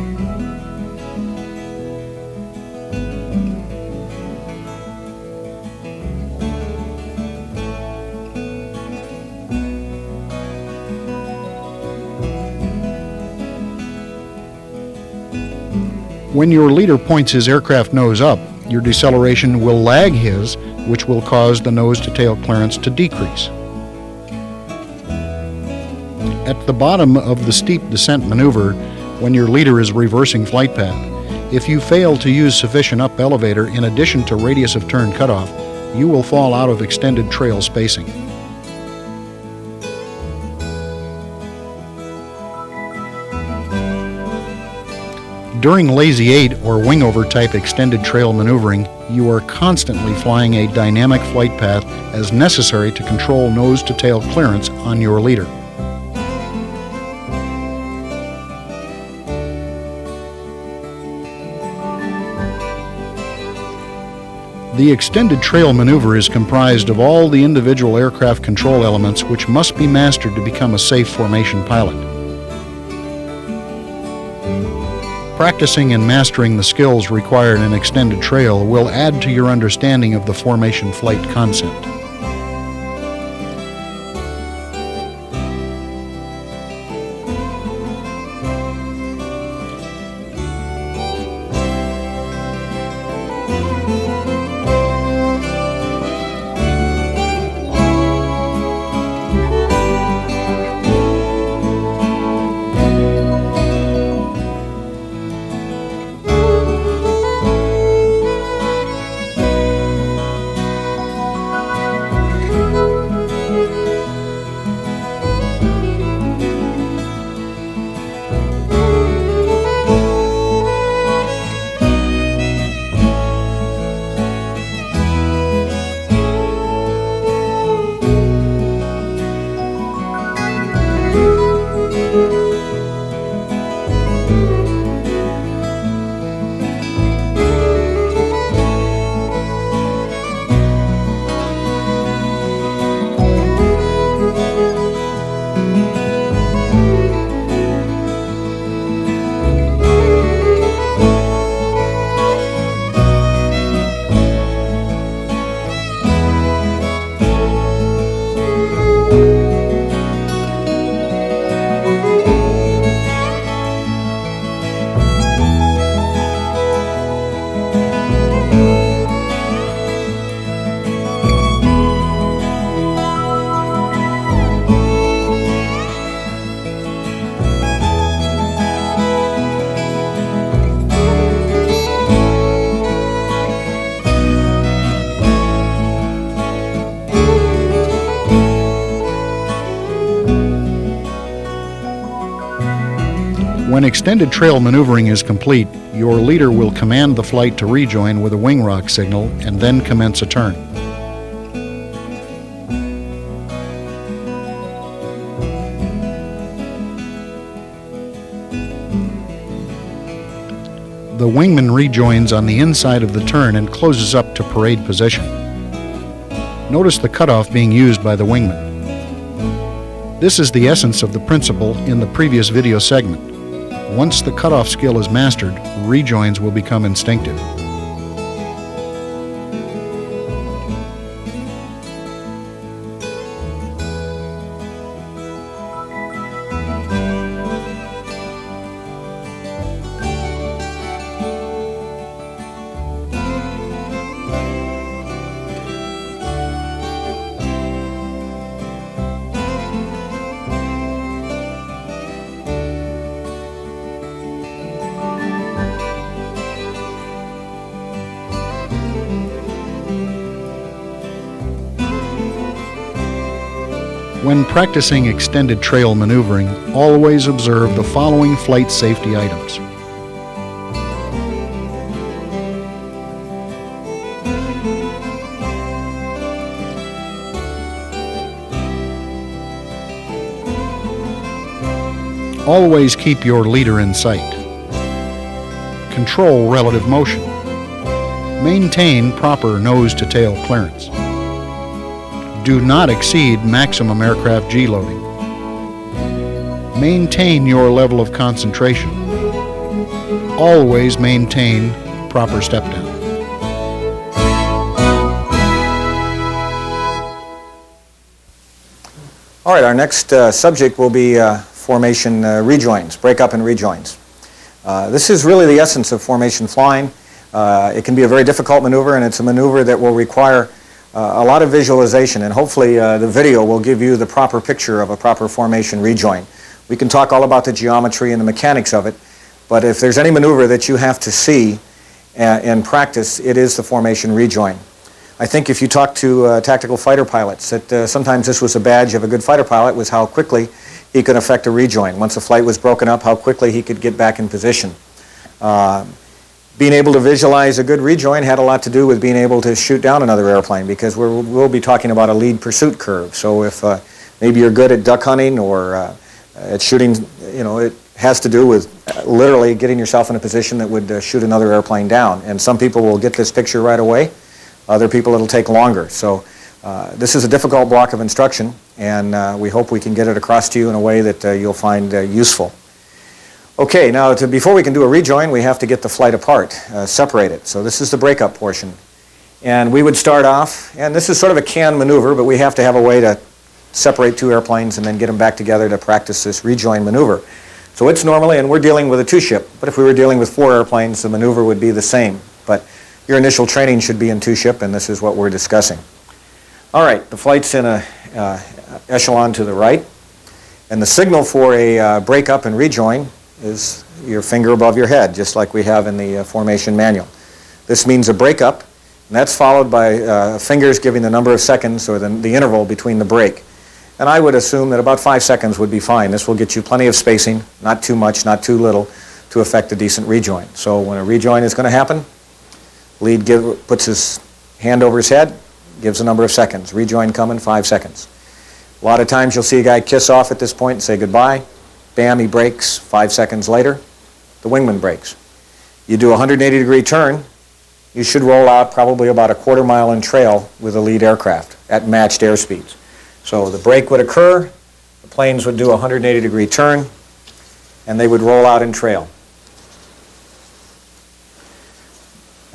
When your leader points his aircraft nose up, your deceleration will lag his, which will cause the nose-to-tail clearance to decrease. At the bottom of the steep descent maneuver, when your leader is reversing flight path, if you fail to use sufficient up elevator in addition to radius of turn cutoff, you will fall out of extended trail spacing. During Lazy 8 or wingover type extended trail maneuvering, you are constantly flying a dynamic flight path as necessary to control nose-to-tail clearance on your leader. The extended trail maneuver is comprised of all the individual aircraft control elements which must be mastered to become a safe formation pilot. Practicing and mastering the skills required in extended trail will add to your understanding of the formation flight concept. When extended trail maneuvering is complete, your leader will command the flight to rejoin with a wing rock signal and then commence a turn. The wingman rejoins on the inside of the turn and closes up to parade position. Notice the cutoff being used by the wingman. This is the essence of the principle in the previous video segment. Once the cutoff skill is mastered, rejoins will become instinctive. When practicing extended trail maneuvering, always observe the following flight safety items. Always keep your leader in sight. Control relative motion. Maintain proper nose-to-tail clearance. Do not exceed maximum aircraft G loading. Maintain your level of concentration. Always maintain proper step down. All right, our next subject will be formation rejoins, breakup and rejoins. This is really the essence of formation flying. It can be a very difficult maneuver, and it's a maneuver that will require a lot of visualization, and hopefully the video will give you the proper picture of a proper formation rejoin. We can talk all about the geometry and the mechanics of it, but if there's any maneuver that you have to see in practice, it is the formation rejoin. I think if you talk to tactical fighter pilots, that sometimes this was a badge of a good fighter pilot, was how quickly he could effect a rejoin. Once a flight was broken up, how quickly he could get back in position. Being able to visualize a good rejoin had a lot to do with being able to shoot down another airplane, because we'll be talking about a lead pursuit curve. So if maybe you're good at duck hunting or at shooting, it has to do with literally getting yourself in a position that would shoot another airplane down. And some people will get this picture right away. Other people it'll take longer. So this is a difficult block of instruction, and we hope we can get it across to you in a way that you'll find useful. Okay, now before we can do a rejoin, we have to get the flight apart, separate it. So this is the breakup portion. And we would start off, and this is sort of a canned maneuver, but we have to have a way to separate two airplanes and then get them back together to practice this rejoin maneuver. So it's normally, and we're dealing with a two-ship, but if we were dealing with 4 airplanes, the maneuver would be the same. But your initial training should be in two-ship, and this is what we're discussing. All right, the flight's in a echelon to the right, and the signal for a breakup and rejoin is your finger above your head, just like we have in the formation manual. This means a breakup, and that's followed by fingers giving the number of seconds, or the interval between the break. And I would assume that about 5 seconds would be fine. This will get you plenty of spacing, not too much, not too little, to effect a decent rejoin. So when a rejoin is going to happen, lead puts his hand over his head, gives a number of seconds. Rejoin coming, 5 seconds. A lot of times you'll see a guy kiss off at this point and say goodbye. Bam, he brakes. 5 seconds later, the wingman brakes. You do a 180-degree turn, you should roll out probably about a quarter mile in trail with the lead aircraft at matched airspeeds. So the brake would occur, the planes would do a 180-degree turn, and they would roll out in trail.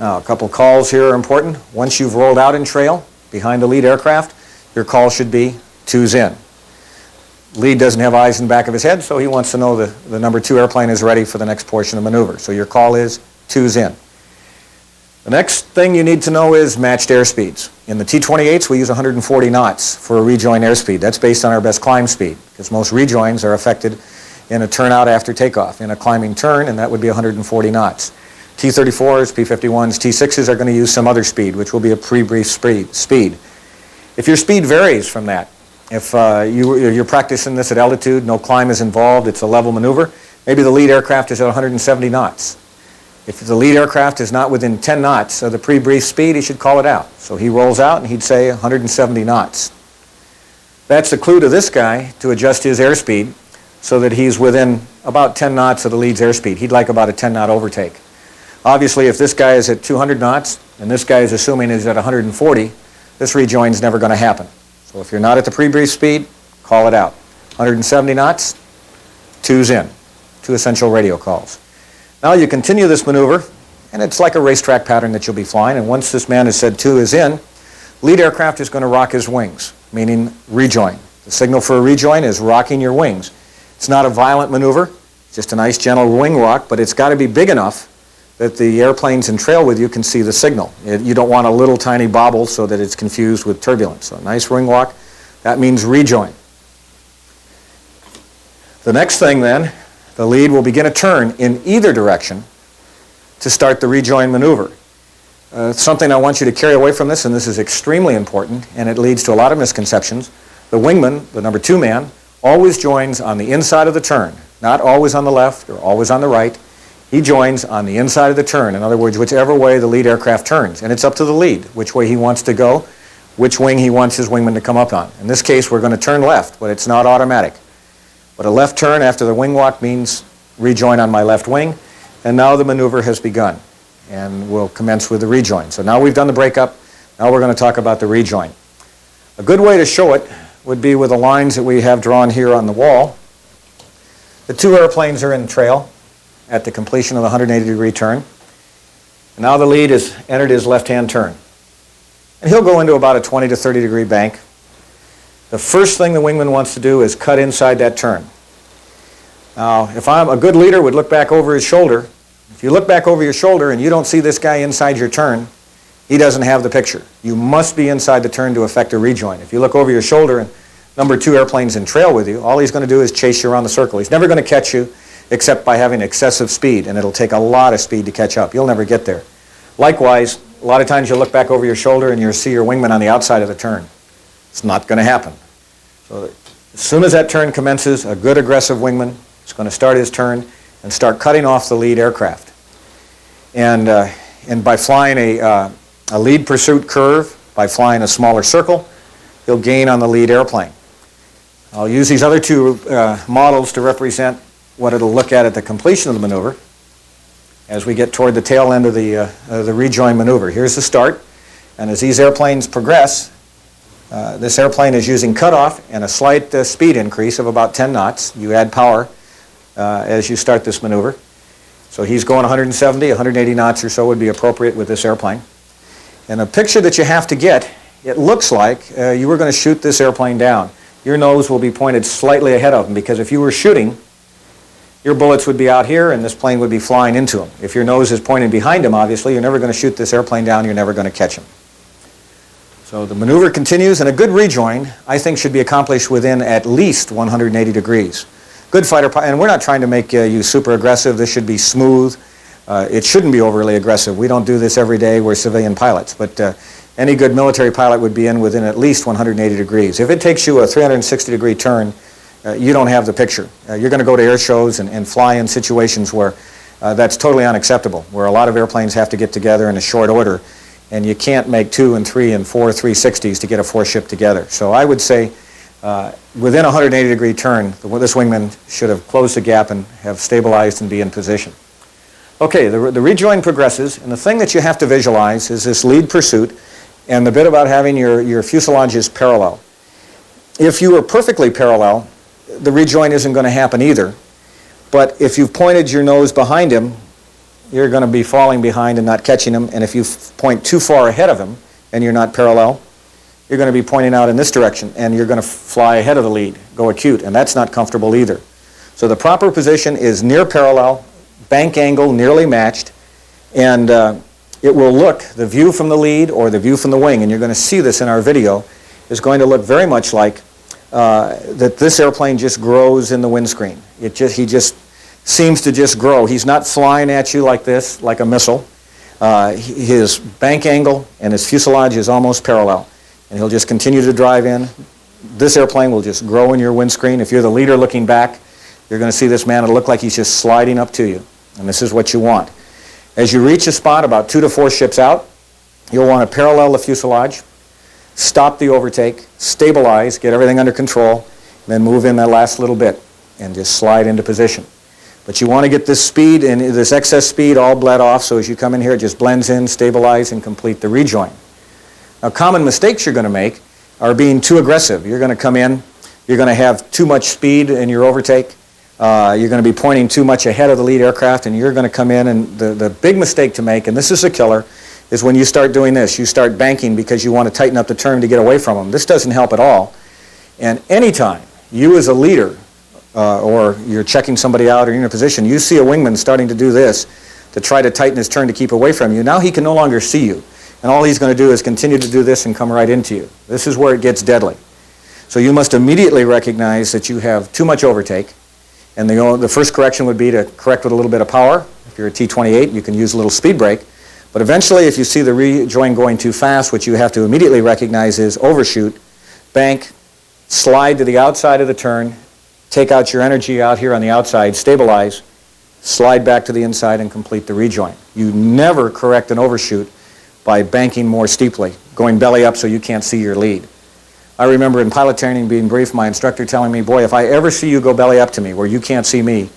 Now, a couple calls here are important. Once you've rolled out in trail behind the lead aircraft, your call should be 2's in. Lead doesn't have eyes in the back of his head, so he wants to know the number 2 airplane is ready for the next portion of maneuver. So your call is 2's in. The next thing you need to know is matched airspeeds. In the T-28s, we use 140 knots for a rejoin airspeed. That's based on our best climb speed, because most rejoins are effected in a turnout after takeoff, in a climbing turn, and that would be 140 knots. T-34s, P-51s, T-6s are going to use some other speed, which will be a pre-brief speed. If your speed varies from that, if you're practicing this at altitude, no climb is involved, it's a level maneuver, maybe the lead aircraft is at 170 knots. If the lead aircraft is not within 10 knots of the pre-brief speed, he should call it out. So he rolls out and he'd say 170 knots. That's the clue to this guy to adjust his airspeed so that he's within about 10 knots of the lead's airspeed. He'd like about a 10-knot overtake. Obviously, if this guy is at 200 knots and this guy is assuming he's at 140, this rejoin's never going to happen. So if you're not at the pre-brief speed, call it out. 170 knots, 2's in. 2 essential radio calls. Now you continue this maneuver, and it's like a racetrack pattern that you'll be flying, and once this man has said 2 is in, lead aircraft is going to rock his wings, meaning rejoin. The signal for a rejoin is rocking your wings. It's not a violent maneuver, it's just a nice gentle wing rock, but it's got to be big enough that the airplanes in trail with you can see the signal. You don't want a little tiny bobble so that it's confused with turbulence. So a nice wing walk, that means rejoin. The next thing then, the lead will begin a turn in either direction to start the rejoin maneuver. Something I want you to carry away from this, and this is extremely important, and it leads to a lot of misconceptions. The wingman, the number 2 man, always joins on the inside of the turn, not always on the left or always on the right. He joins on the inside of the turn. In other words, whichever way the lead aircraft turns. And it's up to the lead, which way he wants to go, which wing he wants his wingman to come up on. In this case, we're going to turn left, but it's not automatic. But a left turn after the wing walk means rejoin on my left wing, and now the maneuver has begun. And we'll commence with the rejoin. So now we've done the breakup, now we're going to talk about the rejoin. A good way to show it would be with the lines that we have drawn here on the wall. The 2 airplanes are in trail at the completion of the 180-degree turn. And now the lead has entered his left-hand turn. And he'll go into about a 20 to 30-degree bank. The first thing the wingman wants to do is cut inside that turn. Now, if I'm a good leader, would look back over his shoulder. If you look back over your shoulder and you don't see this guy inside your turn, he doesn't have the picture. You must be inside the turn to effect a rejoin. If you look over your shoulder and number 2 airplane's in trail with you, all he's going to do is chase you around the circle. He's never going to catch you except by having excessive speed, and it'll take a lot of speed to catch up. You'll never get there. Likewise, a lot of times you'll look back over your shoulder and you'll see your wingman on the outside of the turn. It's not going to happen. So as soon as that turn commences, a good aggressive wingman is going to start his turn and start cutting off the lead aircraft. And by flying a lead pursuit curve, by flying a smaller circle, he'll gain on the lead airplane. I'll use these other 2 models to represent what it'll look at the completion of the maneuver as we get toward the tail end of the rejoin maneuver. Here's the start, and as these airplanes progress, this airplane is using cutoff and a slight speed increase of about 10 knots. You add power as you start this maneuver. So he's going 170, 180 knots or so would be appropriate with this airplane. And a picture that you have to get, it looks like you were going to shoot this airplane down. Your nose will be pointed slightly ahead of him, because if you were shooting, your bullets would be out here and this plane would be flying into him. If your nose is pointing behind him, obviously, you're never going to shoot this airplane down, you're never going to catch him. So the maneuver continues, and a good rejoin, I think, should be accomplished within at least 180 degrees. Good fighter pilot, and we're not trying to make you super aggressive. This should be smooth. It shouldn't be overly aggressive. We don't do this every day. We're civilian pilots. But any good military pilot would be in within at least 180 degrees. If it takes you a 360-degree turn, you don't have the picture. You're going to go to air shows and fly in situations where that's totally unacceptable, where a lot of airplanes have to get together in a short order, and you can't make 2 and 3 and 4 360s to get a 4-ship together. So I would say within a 180-degree turn, this wingman should have closed the gap and have stabilized and be in position. Okay, the rejoin progresses, and the thing that you have to visualize is this lead pursuit and the bit about having your fuselages parallel. If you were perfectly parallel, the rejoin isn't going to happen either. But if you've pointed your nose behind him, you're going to be falling behind and not catching him. And if you point too far ahead of him and you're not parallel, you're going to be pointing out in this direction and you're going to fly ahead of the lead, go acute, and that's not comfortable either. So the proper position is near parallel, bank angle nearly matched, and it will look, the view from the lead or the view from the wing, and you're going to see this in our video, is going to look very much like that this airplane just grows in the windscreen. He just seems to just grow. He's not flying at you like this, like a missile. His bank angle and his fuselage is almost parallel, and he'll just continue to drive in. This airplane will just grow in your windscreen. If you're the leader looking back, you're going to see this man. It'll look like he's just sliding up to you, and this is what you want. As you reach a spot about 2 to 4 ships out, you'll want to parallel the fuselage, stop the overtake, stabilize, get everything under control, then move in that last little bit and just slide into position. But you want to get this speed and this excess speed all bled off, so as you come in here, it just blends in, stabilize, and complete the rejoin. Now, common mistakes you're going to make are being too aggressive. You're going to come in, you're going to have too much speed in your overtake, you're going to be pointing too much ahead of the lead aircraft, and you're going to come in, and the big mistake to make, and this is a killer, is when you start doing this. You start banking because you want to tighten up the turn to get away from them. This doesn't help at all. And anytime you as a leader, or you're checking somebody out or you're in a position, you see a wingman starting to do this to try to tighten his turn to keep away from you, now he can no longer see you. And all he's going to do is continue to do this and come right into you. This is where it gets deadly. So you must immediately recognize that you have too much overtake. And the first correction would be to correct with a little bit of power. If you're a T-28, you can use a little speed brake. But eventually, if you see the rejoin going too fast, what you have to immediately recognize is overshoot, bank, slide to the outside of the turn, take out your energy out here on the outside, stabilize, slide back to the inside, and complete the rejoin. You never correct an overshoot by banking more steeply, going belly up so you can't see your lead. I remember in pilot training being briefed, my instructor telling me, boy, if I ever see you go belly up to me where you can't see me,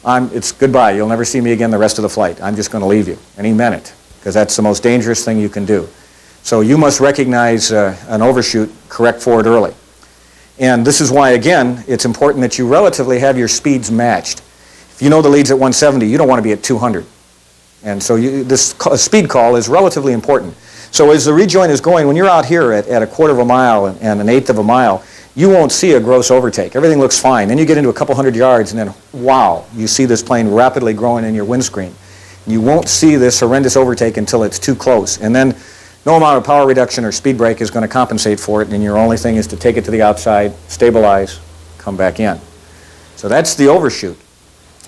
it's goodbye. You'll never see me again the rest of the flight. I'm just going to leave you. And he meant it, because that's the most dangerous thing you can do. So you must recognize an overshoot, correct for it early. And this is why, again, it's important that you relatively have your speeds matched. If you know the lead's at 170, you don't want to be at 200. And so this speed call is relatively important. So as the rejoin is going, when you're out here at a quarter of a mile and an eighth of a mile, you won't see a gross overtake. Everything looks fine. Then you get into a couple hundred yards, and then, wow, you see this plane rapidly growing in your windscreen. You won't see this horrendous overtake until it's too close. And then no amount of power reduction or speed brake is going to compensate for it, and your only thing is to take it to the outside, stabilize, come back in. So that's the overshoot.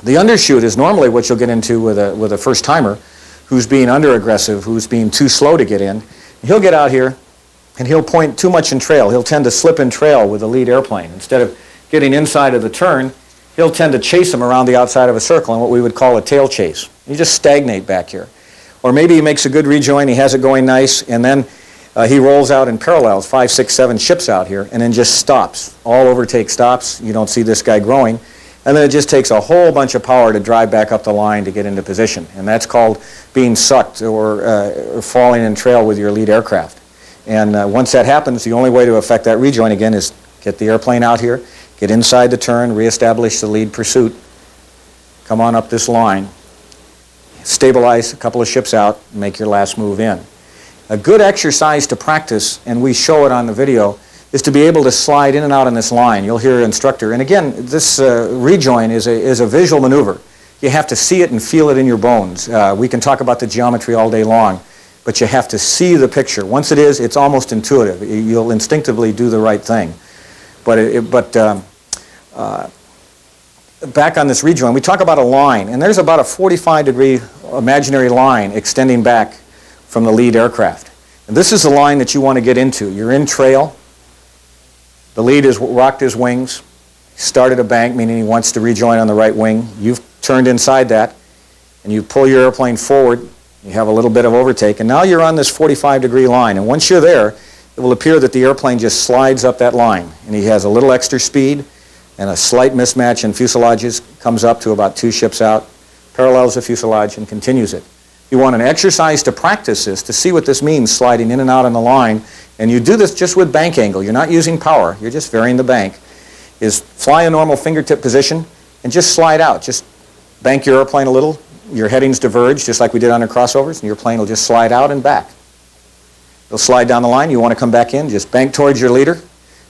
The undershoot is normally what you'll get into with a first-timer who's being under-aggressive, who's being too slow to get in. He'll get out here, and he'll point too much in trail. He'll tend to slip in trail with the lead airplane. Instead of getting inside of the turn, he'll tend to chase him around the outside of a circle in what we would call a tail chase. You just stagnate back here. Or maybe he makes a good rejoin, he has it going nice, and then he rolls out in parallels, 5, 6, 7 ships out here, and then just stops. All overtake stops. You don't see this guy growing. And then it just takes a whole bunch of power to drive back up the line to get into position. And that's called being sucked or falling in trail with your lead aircraft. And once that happens, the only way to affect that rejoin again is get the airplane out here, get inside the turn, reestablish the lead pursuit, come on up this line, stabilize a couple of ships out, and make your last move in. A good exercise to practice, and we show it on the video, is to be able to slide in and out on this line. You'll hear an instructor. And again, this rejoin is a visual maneuver. You have to see it and feel it in your bones. We can talk about the geometry all day long, but you have to see the picture. Once it is, it's almost intuitive. You'll instinctively do the right thing. But back on this rejoin, we talk about a line, and there's about a 45-degree imaginary line extending back from the lead aircraft. And this is the line that you want to get into. You're in trail. The lead has rocked his wings, started a bank, meaning he wants to rejoin on the right wing. You've turned inside that, and you pull your airplane forward. You have a little bit of overtake, and now you're on this 45-degree line. And once you're there, it will appear that the airplane just slides up that line, and he has a little extra speed and a slight mismatch in fuselages, comes up to about 2 ships out, parallels the fuselage, and continues it. You want an exercise to practice this, to see what this means, sliding in and out on the line. And you do this just with bank angle. You're not using power. You're just varying the bank. Is fly a normal fingertip position and just slide out. Just bank your airplane a little. Your headings diverge, just like we did on our crossovers, and your plane will just slide out and back. It'll slide down the line. You want to come back in, just bank towards your leader.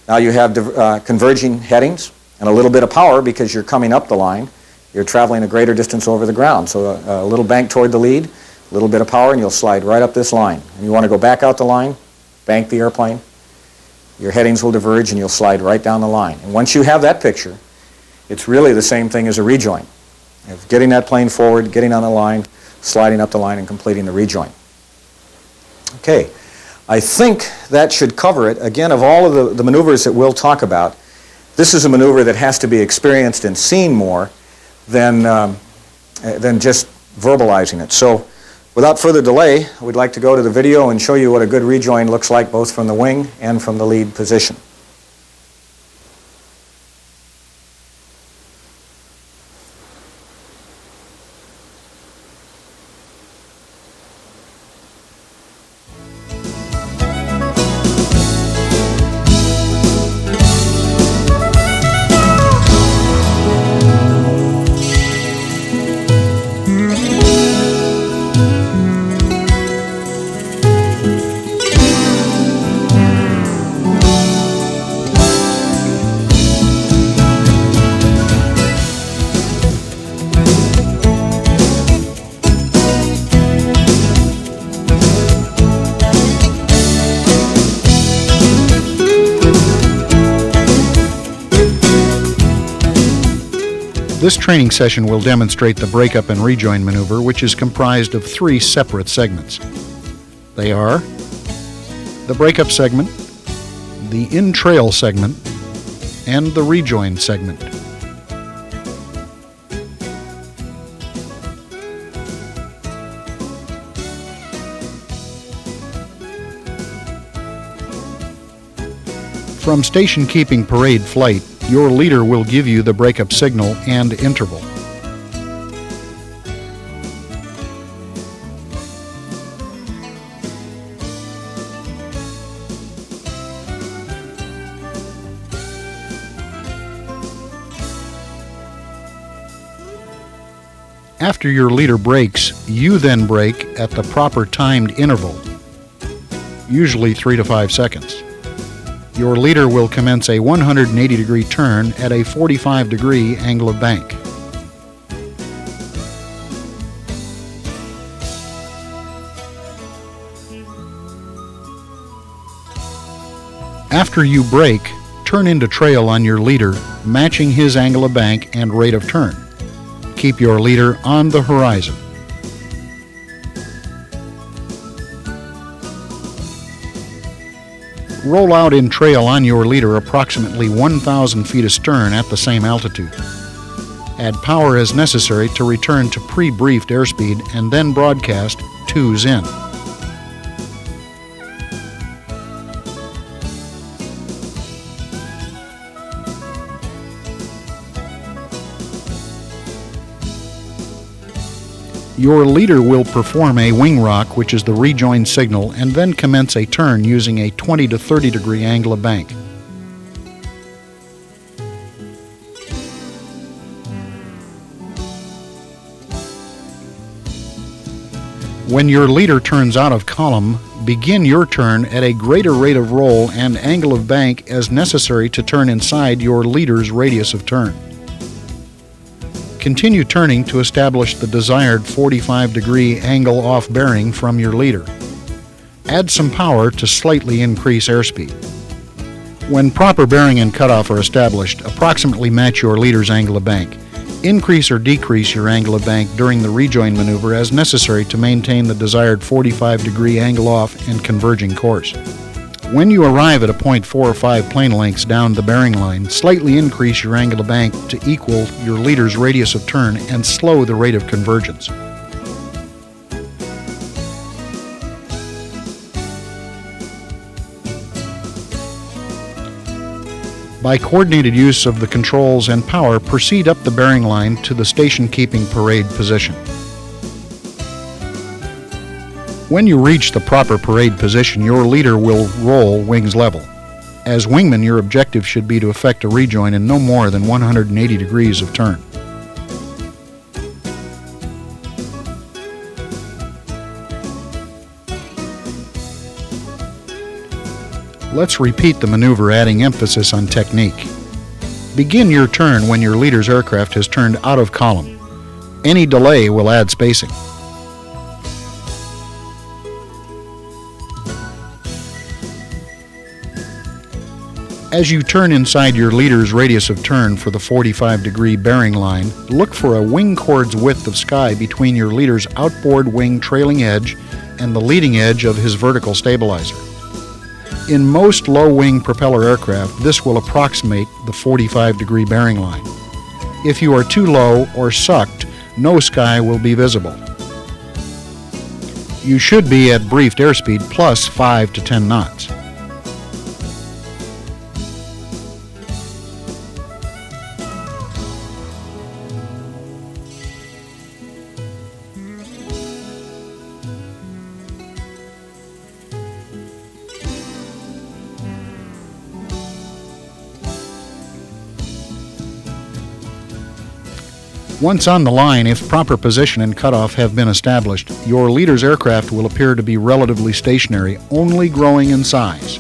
Now you have converging headings and a little bit of power because you're coming up the line. You're traveling a greater distance over the ground. So a little bank toward the lead, a little bit of power, and you'll slide right up this line. And you want to go back out the line, bank the airplane, your headings will diverge and you'll slide right down the line. And once you have that picture, it's really the same thing as a rejoin. Of getting that plane forward, getting on the line, sliding up the line and completing the rejoin. Okay, I think that should cover it. Again, of all of the maneuvers that we'll talk about, this is a maneuver that has to be experienced and seen more than just verbalizing it. So without further delay, we'd like to go to the video and show you what a good rejoin looks like both from the wing and from the lead position. This training session will demonstrate the breakup and rejoin maneuver, which is comprised of 3 separate segments. They are the breakup segment, the in-trail segment, and the rejoin segment. From station keeping parade flight, your leader will give you the breakup signal and interval. After your leader breaks, you then break at the proper timed interval, usually 3 to 5 seconds. your leader will commence a 180-degree turn at a 45-degree angle of bank. After you brake, turn into trail on your leader, matching his angle of bank and rate of turn. Keep your leader on the horizon. Roll out in trail on your leader approximately 1,000 feet astern at the same altitude. Add power as necessary to return to pre-briefed airspeed and then broadcast 2's in. Your leader will perform a wing rock, which is the rejoin signal, and then commence a turn using a 20 to 30 degree angle of bank. When your leader turns out of column, begin your turn at a greater rate of roll and angle of bank as necessary to turn inside your leader's radius of turn. Continue turning to establish the desired 45-degree angle off bearing from your leader. Add some power to slightly increase airspeed. When proper bearing and cutoff are established, approximately match your leader's angle of bank. Increase or decrease your angle of bank during the rejoin maneuver as necessary to maintain the desired 45-degree angle off and converging course. When you arrive at a point 4 or 5 plane lengths down the bearing line, slightly increase your angle of bank to equal your leader's radius of turn and slow the rate of convergence. By coordinated use of the controls and power, proceed up the bearing line to the station-keeping parade position. When you reach the proper parade position, your leader will roll wings level. As wingman, your objective should be to effect a rejoin in no more than 180 degrees of turn. Let's repeat the maneuver, adding emphasis on technique. Begin your turn when your leader's aircraft has turned out of column. Any delay will add spacing. As you turn inside your leader's radius of turn for the 45-degree bearing line, look for a wing chord's width of sky between your leader's outboard wing trailing edge and the leading edge of his vertical stabilizer. In most low-wing propeller aircraft, this will approximate the 45-degree bearing line. If you are too low or sucked, no sky will be visible. You should be at briefed airspeed plus 5 to 10 knots. Once on the line, if proper position and cutoff have been established, your leader's aircraft will appear to be relatively stationary, only growing in size.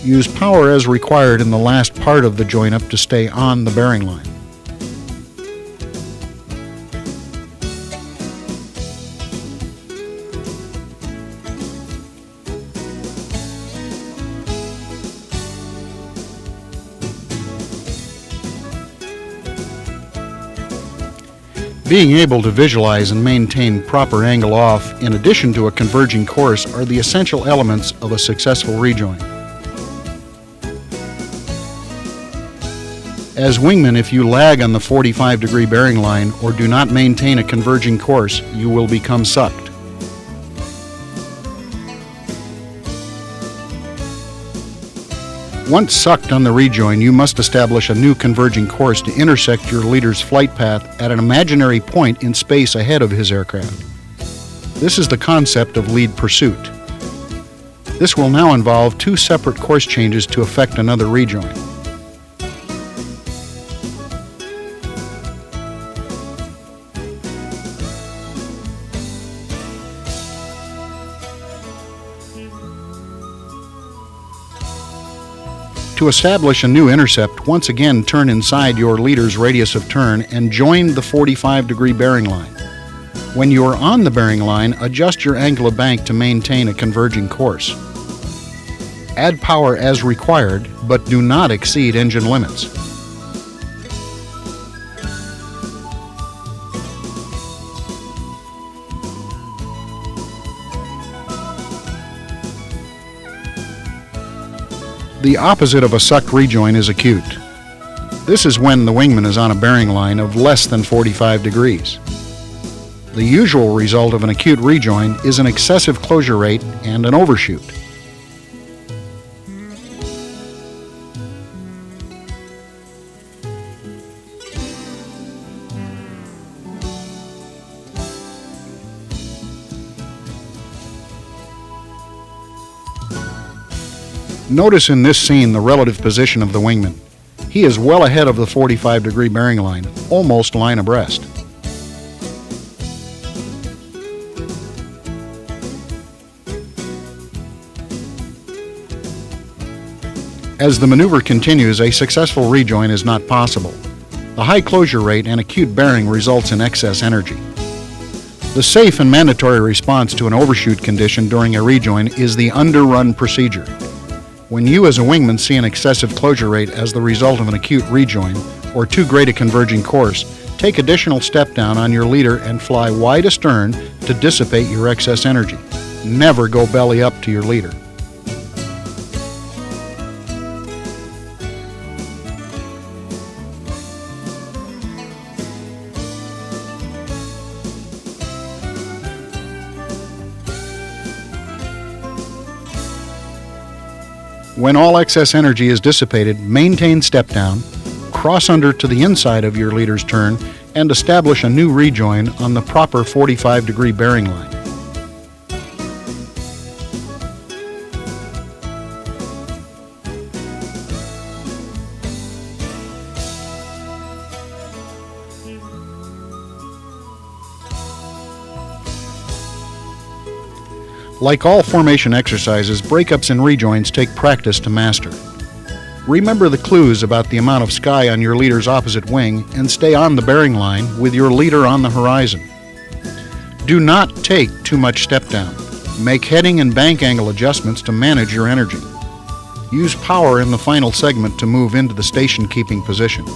Use power as required in the last part of the join-up to stay on the bearing line. Being able to visualize and maintain proper angle off, in addition to a converging course, are the essential elements of a successful rejoin. As wingman, if you lag on the 45-degree bearing line or do not maintain a converging course, you will become sucked. Once sucked on the rejoin, you must establish a new converging course to intersect your leader's flight path at an imaginary point in space ahead of his aircraft. This is the concept of lead pursuit. This will now involve 2 separate course changes to effect another rejoin. To establish a new intercept, once again turn inside your leader's radius of turn and join the 45-degree bearing line. When you are on the bearing line, adjust your angle of bank to maintain a converging course. Add power as required, but do not exceed engine limits. The opposite of a sucked rejoin is acute. This is when the wingman is on a bearing line of less than 45 degrees. The usual result of an acute rejoin is an excessive closure rate and an overshoot. Notice in this scene the relative position of the wingman. He is well ahead of the 45-degree bearing line, almost line abreast. As the maneuver continues, a successful rejoin is not possible. The high closure rate and acute bearing results in excess energy. The safe and mandatory response to an overshoot condition during a rejoin is the underrun procedure. When you as a wingman see an excessive closure rate as the result of an acute rejoin or too great a converging course, take additional step down on your leader and fly wide astern to dissipate your excess energy. Never go belly up to your leader. When all excess energy is dissipated, maintain step down, cross under to the inside of your leader's turn, and establish a new rejoin on the proper 45-degree bearing line. Like all formation exercises, breakups and rejoins take practice to master. Remember the clues about the amount of sky on your leader's opposite wing and stay on the bearing line with your leader on the horizon. Do not take too much step down. Make heading and bank angle adjustments to manage your energy. Use power in the final segment to move into the station keeping position.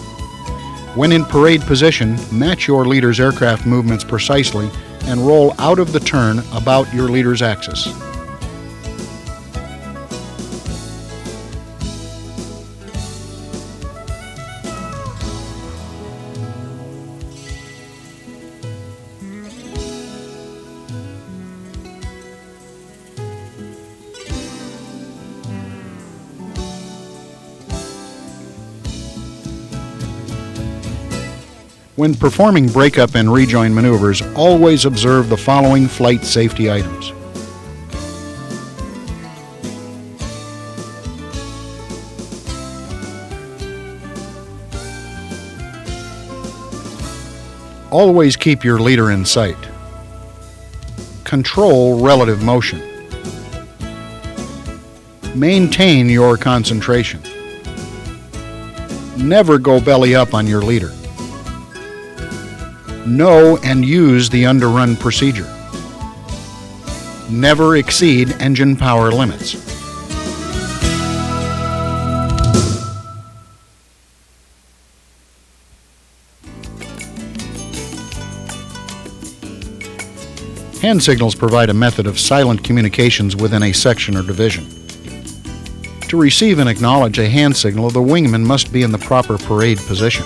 When in parade position, match your leader's aircraft movements precisely and roll out of the turn about your leader's axis. When performing breakup and rejoin maneuvers, always observe the following flight safety items. Always keep your leader in sight. Control relative motion. Maintain your concentration. Never go belly up on your leader. Know and use the underrun procedure. Never exceed engine power limits. Hand signals provide a method of silent communications within a section or division. To receive and acknowledge a hand signal, the wingman must be in the proper parade position.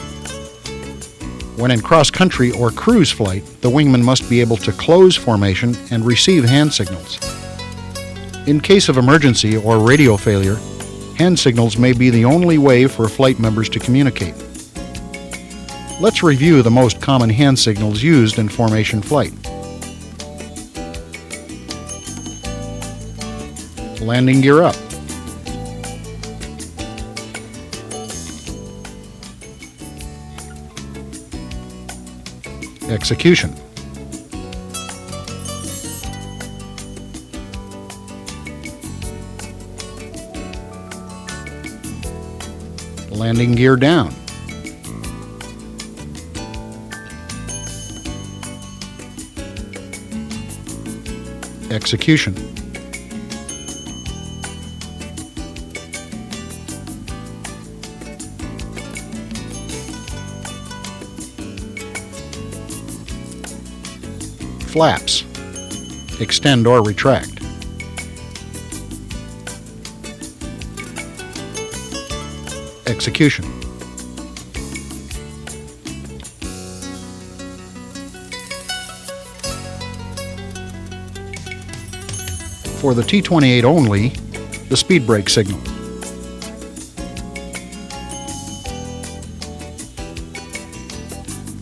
When in cross-country or cruise flight, the wingman must be able to close formation and receive hand signals. In case of emergency or radio failure, hand signals may be the only way for flight members to communicate. Let's review the most common hand signals used in formation flight. Landing gear up. Execution. Landing gear down. Execution. Flaps. Extend or retract. Execution. For the T-28 only, the speed brake signal.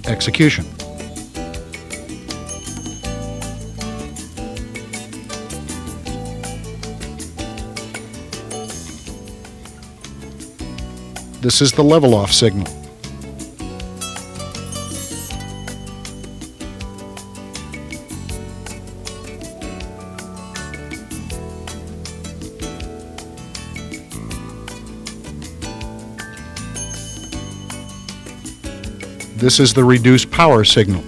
Execution. This is the level-off signal. This is the reduced power signal.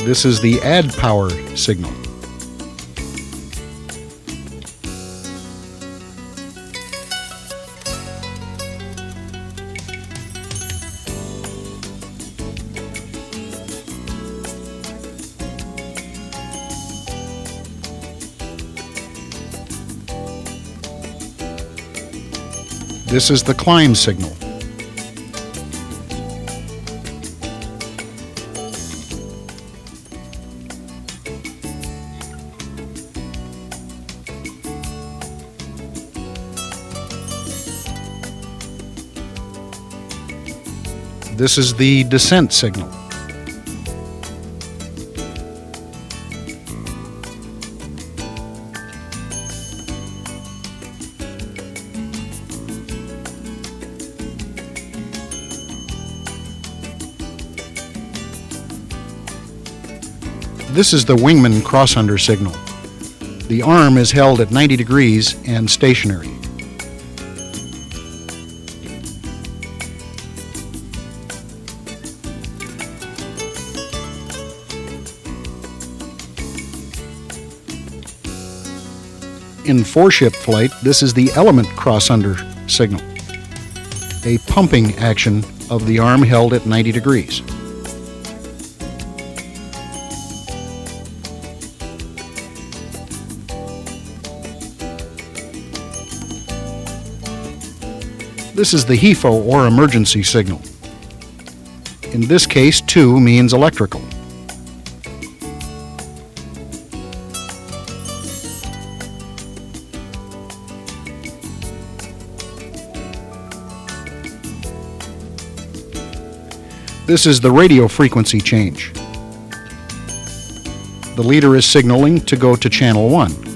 This is the add power signal. This is the climb signal. This is the descent signal. This is the wingman crossunder signal. The arm is held at 90 degrees and stationary. In four-ship flight, this is the element crossunder signal, a pumping action of the arm held at 90 degrees. This is the HEFO or emergency signal. In this case, 2 means electrical. This is the radio frequency change. The leader is signaling to go to channel 1.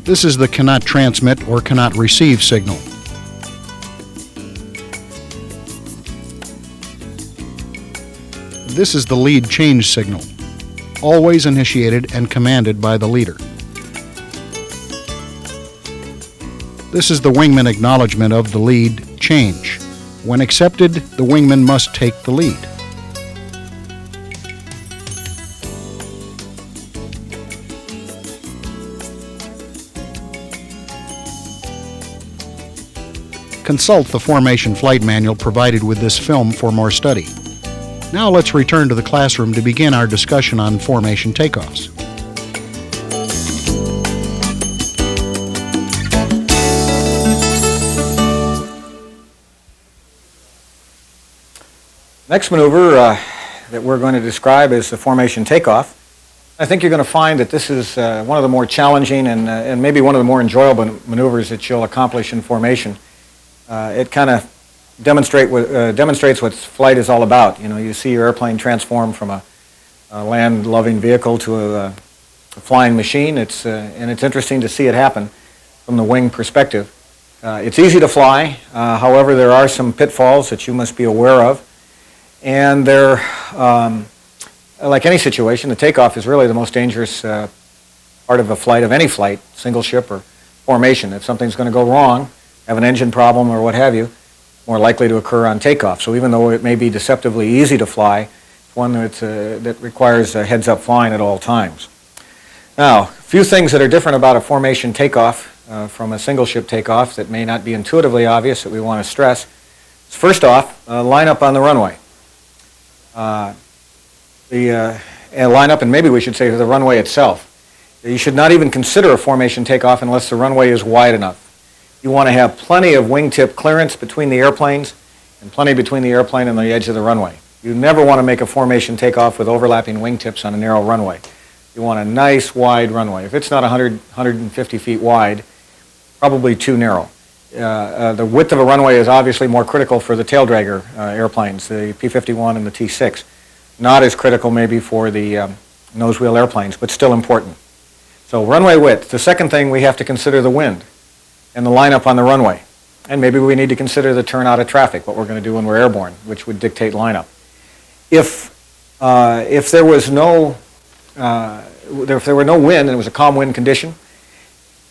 This is the cannot transmit or cannot receive signal. This is the lead change signal, always initiated and commanded by the leader. This is the wingman acknowledgement of the lead change. When accepted, the wingman must take the lead. Consult the Formation Flight Manual provided with this film for more study. Now let's return to the classroom to begin our discussion on formation takeoffs. Next maneuver that we're going to describe is the formation takeoff. I think you're going to find that this is one of the more challenging and maybe one of the more enjoyable maneuvers that you'll accomplish in formation. It kind of demonstrates what flight is all about. You know, you see your airplane transform from a land-loving vehicle to a flying machine. And it's interesting to see it happen from the wing perspective. It's easy to fly. However, there are some pitfalls that you must be aware of. And they're, like any situation, the takeoff is really the most dangerous part of a flight, of any flight, single ship or formation. If something's going to go wrong, have an engine problem or what have you, more likely to occur on takeoff. So even though it may be deceptively easy to fly, it's one that requires heads-up flying at all times. Now, a few things that are different about a formation takeoff from a single ship takeoff that may not be intuitively obvious that we want to stress. First off, line up on the runway. Line up, and maybe we should say the runway itself. You should not even consider a formation takeoff unless the runway is wide enough. You want to have plenty of wingtip clearance between the airplanes and plenty between the airplane and the edge of the runway. You never want to make a formation takeoff with overlapping wingtips on a narrow runway. You want a nice wide runway. If it's not 100, 150 feet wide, probably too narrow. The width of a runway is obviously more critical for the tail dragger airplanes, the P-51 and the T-6. Not as critical maybe for the nose wheel airplanes, but still important. So runway width. The second thing, we have to consider the wind and the lineup on the runway. And maybe we need to consider the turnout of traffic, what we're going to do when we're airborne, which would dictate lineup. If there was no if there were no wind and it was a calm wind condition,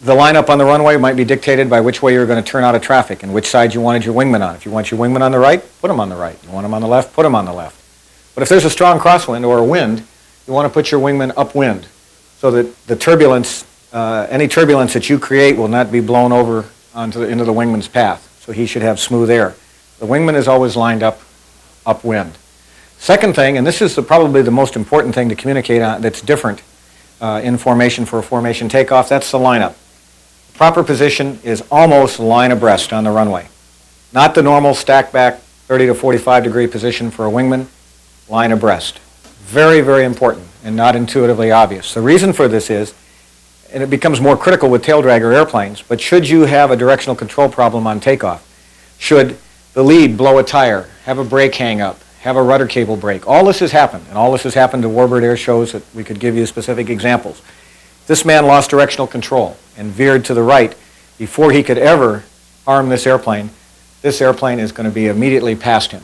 the lineup on the runway might be dictated by which way you're going to turn out of traffic and which side you wanted your wingman on. If you want your wingman on the right, put them on the right. You want them on the left, put them on the left. But if there's a strong crosswind or a wind, you want to put your wingman upwind so that the turbulence, any turbulence that you create will not be blown over into the wingman's path. So he should have smooth air. The wingman is always lined up upwind. Second thing, and this is probably the most important thing to communicate on that's different in formation for a formation takeoff, that's the lineup. The proper position is almost line abreast on the runway. Not the normal stack back 30 to 45 degree position for a wingman, line abreast. Very, very important and not intuitively obvious. The reason for this is, and it becomes more critical with tail dragger airplanes, but should you have a directional control problem on takeoff, should the lead blow a tire, have a brake hang up, have a rudder cable break, all this has happened, and all this has happened to warbird air shows that we could give you specific examples. This man lost directional control and veered to the right before he could ever harm this airplane is going to be immediately past him.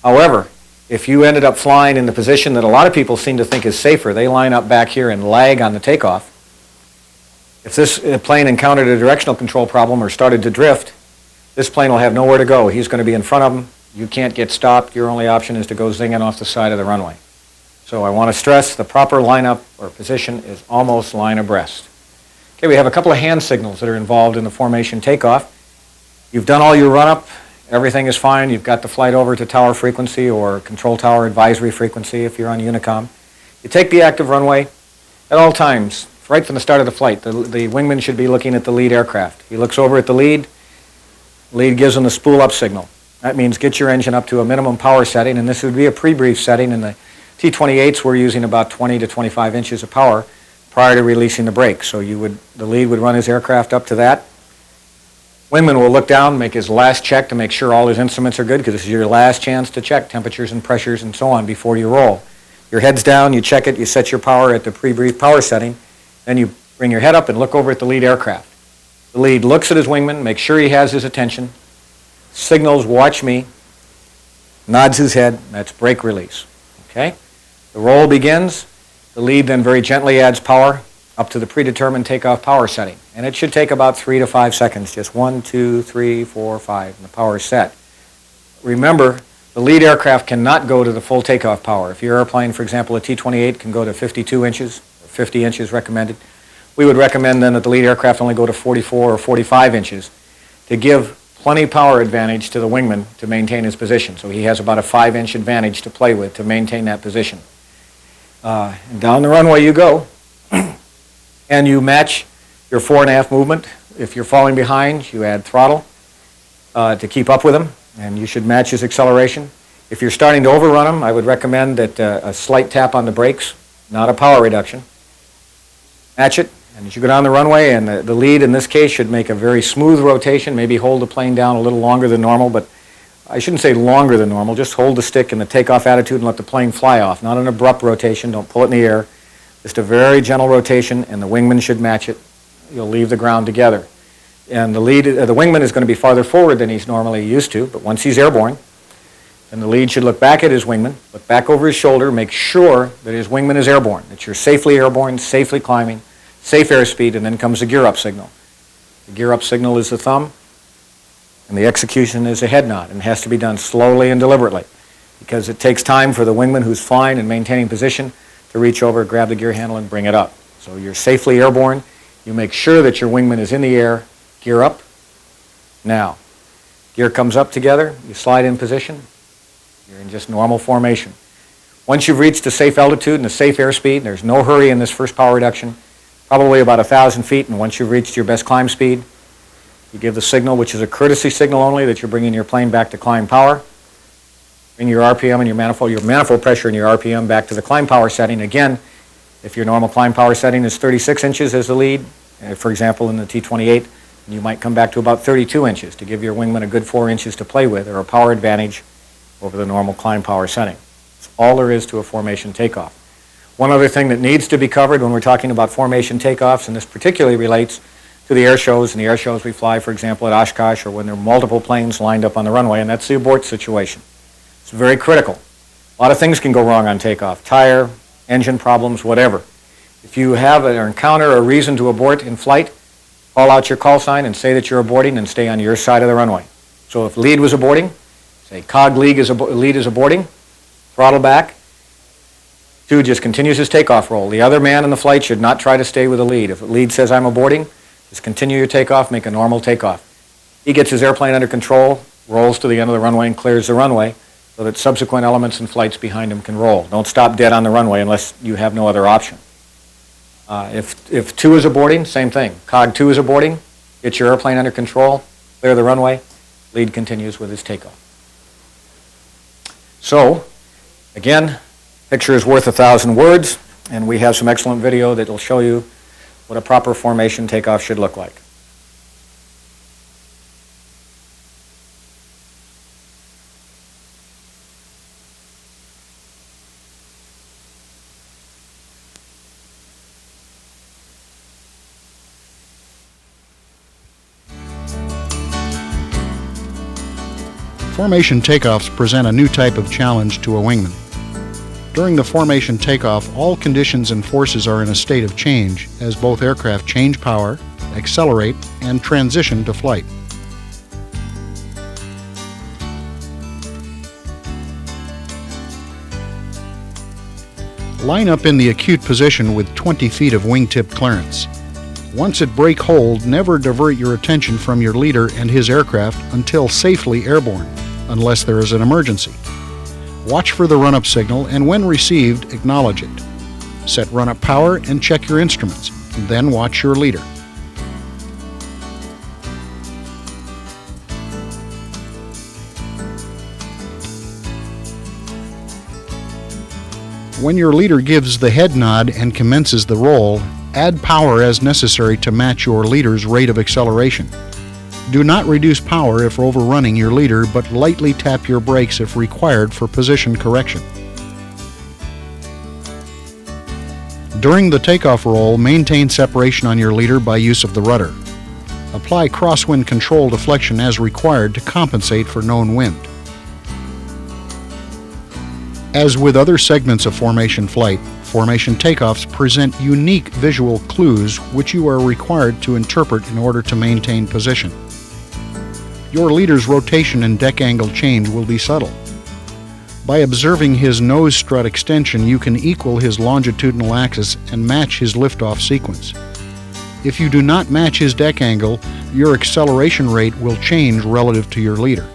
However, if you ended up flying in the position that a lot of people seem to think is safer, they line up back here and lag on the takeoff. If this plane encountered a directional control problem or started to drift, this plane will have nowhere to go. He's going to be in front of him. You can't get stopped. Your only option is to go zinging off the side of the runway. So I want to stress the proper lineup or position is almost line abreast. Okay, we have a couple of hand signals that are involved in the formation takeoff. You've done all your run-up. Everything is fine. You've got the flight over to tower frequency or control tower advisory frequency if you're on Unicom. You take the active runway at all times, right from the start of the flight. The wingman should be looking at the lead aircraft. He looks over at the lead. Lead gives him the spool up signal. That means get your engine up to a minimum power setting, and this would be a pre-brief setting. In the T-28s, we're using about 20 to 25 inches of power prior to releasing the brake. So the lead would run his aircraft up to that. Wingman will look down, make his last check to make sure all his instruments are good, because this is your last chance to check temperatures and pressures and so on before you roll. Your head's down, you check it, you set your power at the pre-brief power setting, then you bring your head up and look over at the lead aircraft. The lead looks at his wingman, makes sure he has his attention, signals, watch me, nods his head, that's brake release. Okay? The roll begins. The lead then very gently adds power up to the predetermined takeoff power setting. And it should take about 3 to 5 seconds, just 1, 2, 3, 4, 5, and the power is set. Remember, the lead aircraft cannot go to the full takeoff power. If your airplane, for example, a T-28 can go to 52 inches, or 50 inches recommended, we would recommend then that the lead aircraft only go to 44 or 45 inches to give plenty power advantage to the wingman to maintain his position. So he has about a 5-inch advantage to play with to maintain that position. And down the runway you go, and you match your fore and aft movement. If you're falling behind, you add throttle to keep up with him, and you should match his acceleration. If you're starting to overrun him, I would recommend that a slight tap on the brakes, not a power reduction. Match it, and as you go down the runway, and the lead in this case should make a very smooth rotation, maybe hold the plane down a little longer than normal, but I shouldn't say longer than normal, just hold the stick in the takeoff attitude and let the plane fly off. Not an abrupt rotation, don't pull it in the air. Just a very gentle rotation, and the wingman should match it. You'll leave the ground together. And the wingman is going to be farther forward than he's normally used to, but once he's airborne, then the lead should look back at his wingman, look back over his shoulder, make sure that his wingman is airborne, that you're safely airborne, safely climbing, safe airspeed, and then comes the gear up signal. The gear up signal is the thumb, and the execution is a head nod, and it has to be done slowly and deliberately, because it takes time for the wingman who's flying and maintaining position to reach over, grab the gear handle, and bring it up. So you're safely airborne. You make sure that your wingman is in the air. Gear up. Now, gear comes up together. You slide in position. You're in just normal formation. Once you've reached a safe altitude and a safe airspeed, there's no hurry in this first power reduction, probably about 1,000 feet, and once you've reached your best climb speed, you give the signal, which is a courtesy signal only, that you're bringing your plane back to climb power. Bring your RPM and your manifold pressure and your RPM back to the climb power setting. Again, if your normal climb power setting is 36 inches as the lead, for example in the T-28, you might come back to about 32 inches to give your wingman a good 4 inches to play with, or a power advantage over the normal climb power setting. That's all there is to a formation takeoff. One other thing that needs to be covered when we're talking about formation takeoffs, and this particularly relates to the air shows and the air shows we fly, for example, at Oshkosh, or when there are multiple planes lined up on the runway, and that's the abort situation. It's very critical. A lot of things can go wrong on takeoff. Tire, engine problems, whatever. If you have an encounter or reason to abort in flight, call out your call sign and say that you're aborting and stay on your side of the runway. So if lead was aborting, say cog lead is aborting, throttle back, 2 just continues his takeoff roll. The other man in the flight should not try to stay with the lead. If the lead says I'm aborting, just continue your takeoff, make a normal takeoff. He gets his airplane under control, rolls to the end of the runway and clears the runway so that subsequent elements and flights behind him can roll. Don't stop dead on the runway unless you have no other option. If 2 is aborting, same thing. Cog 2 is aborting, get your airplane under control, clear the runway, lead continues with his takeoff. So, again, picture is worth 1,000 words, and we have some excellent video that will show you what a proper formation takeoff should look like. Formation takeoffs present a new type of challenge to a wingman. During the formation takeoff, all conditions and forces are in a state of change as both aircraft change power, accelerate, and transition to flight. Line up in the acute position with 20 feet of wingtip clearance. Once at brake hold, never divert your attention from your leader and his aircraft until safely airborne, unless there is an emergency. Watch for the run-up signal, and when received, acknowledge it. Set run-up power and check your instruments, then watch your leader. When your leader gives the head nod and commences the roll, add power as necessary to match your leader's rate of acceleration. Do not reduce power if overrunning your leader, but lightly tap your brakes if required for position correction. During the takeoff roll, maintain separation on your leader by use of the rudder. Apply crosswind control deflection as required to compensate for known wind. As with other segments of formation flight, formation takeoffs present unique visual clues which you are required to interpret in order to maintain position. Your leader's rotation and deck angle change will be subtle. By observing his nose strut extension, you can equal his longitudinal axis and match his liftoff sequence. If you do not match his deck angle, your acceleration rate will change relative to your leader.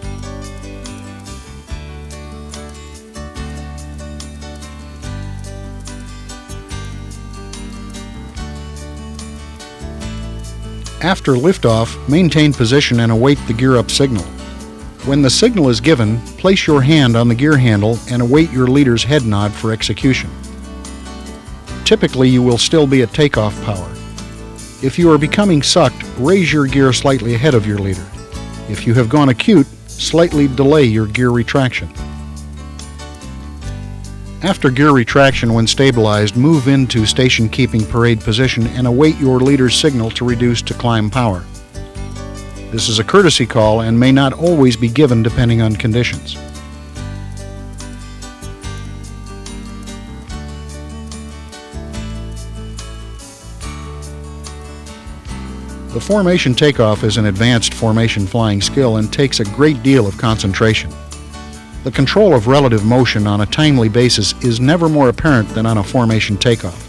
After liftoff, maintain position and await the gear up signal. When the signal is given, place your hand on the gear handle and await your leader's head nod for execution. Typically, you will still be at takeoff power. If you are becoming sucked, raise your gear slightly ahead of your leader. If you have gone acute, slightly delay your gear retraction. After gear retraction, when stabilized, move into station keeping parade position and await your leader's signal to reduce to climb power. This is a courtesy call and may not always be given depending on conditions. The formation takeoff is an advanced formation flying skill and takes a great deal of concentration. The control of relative motion on a timely basis is never more apparent than on a formation takeoff.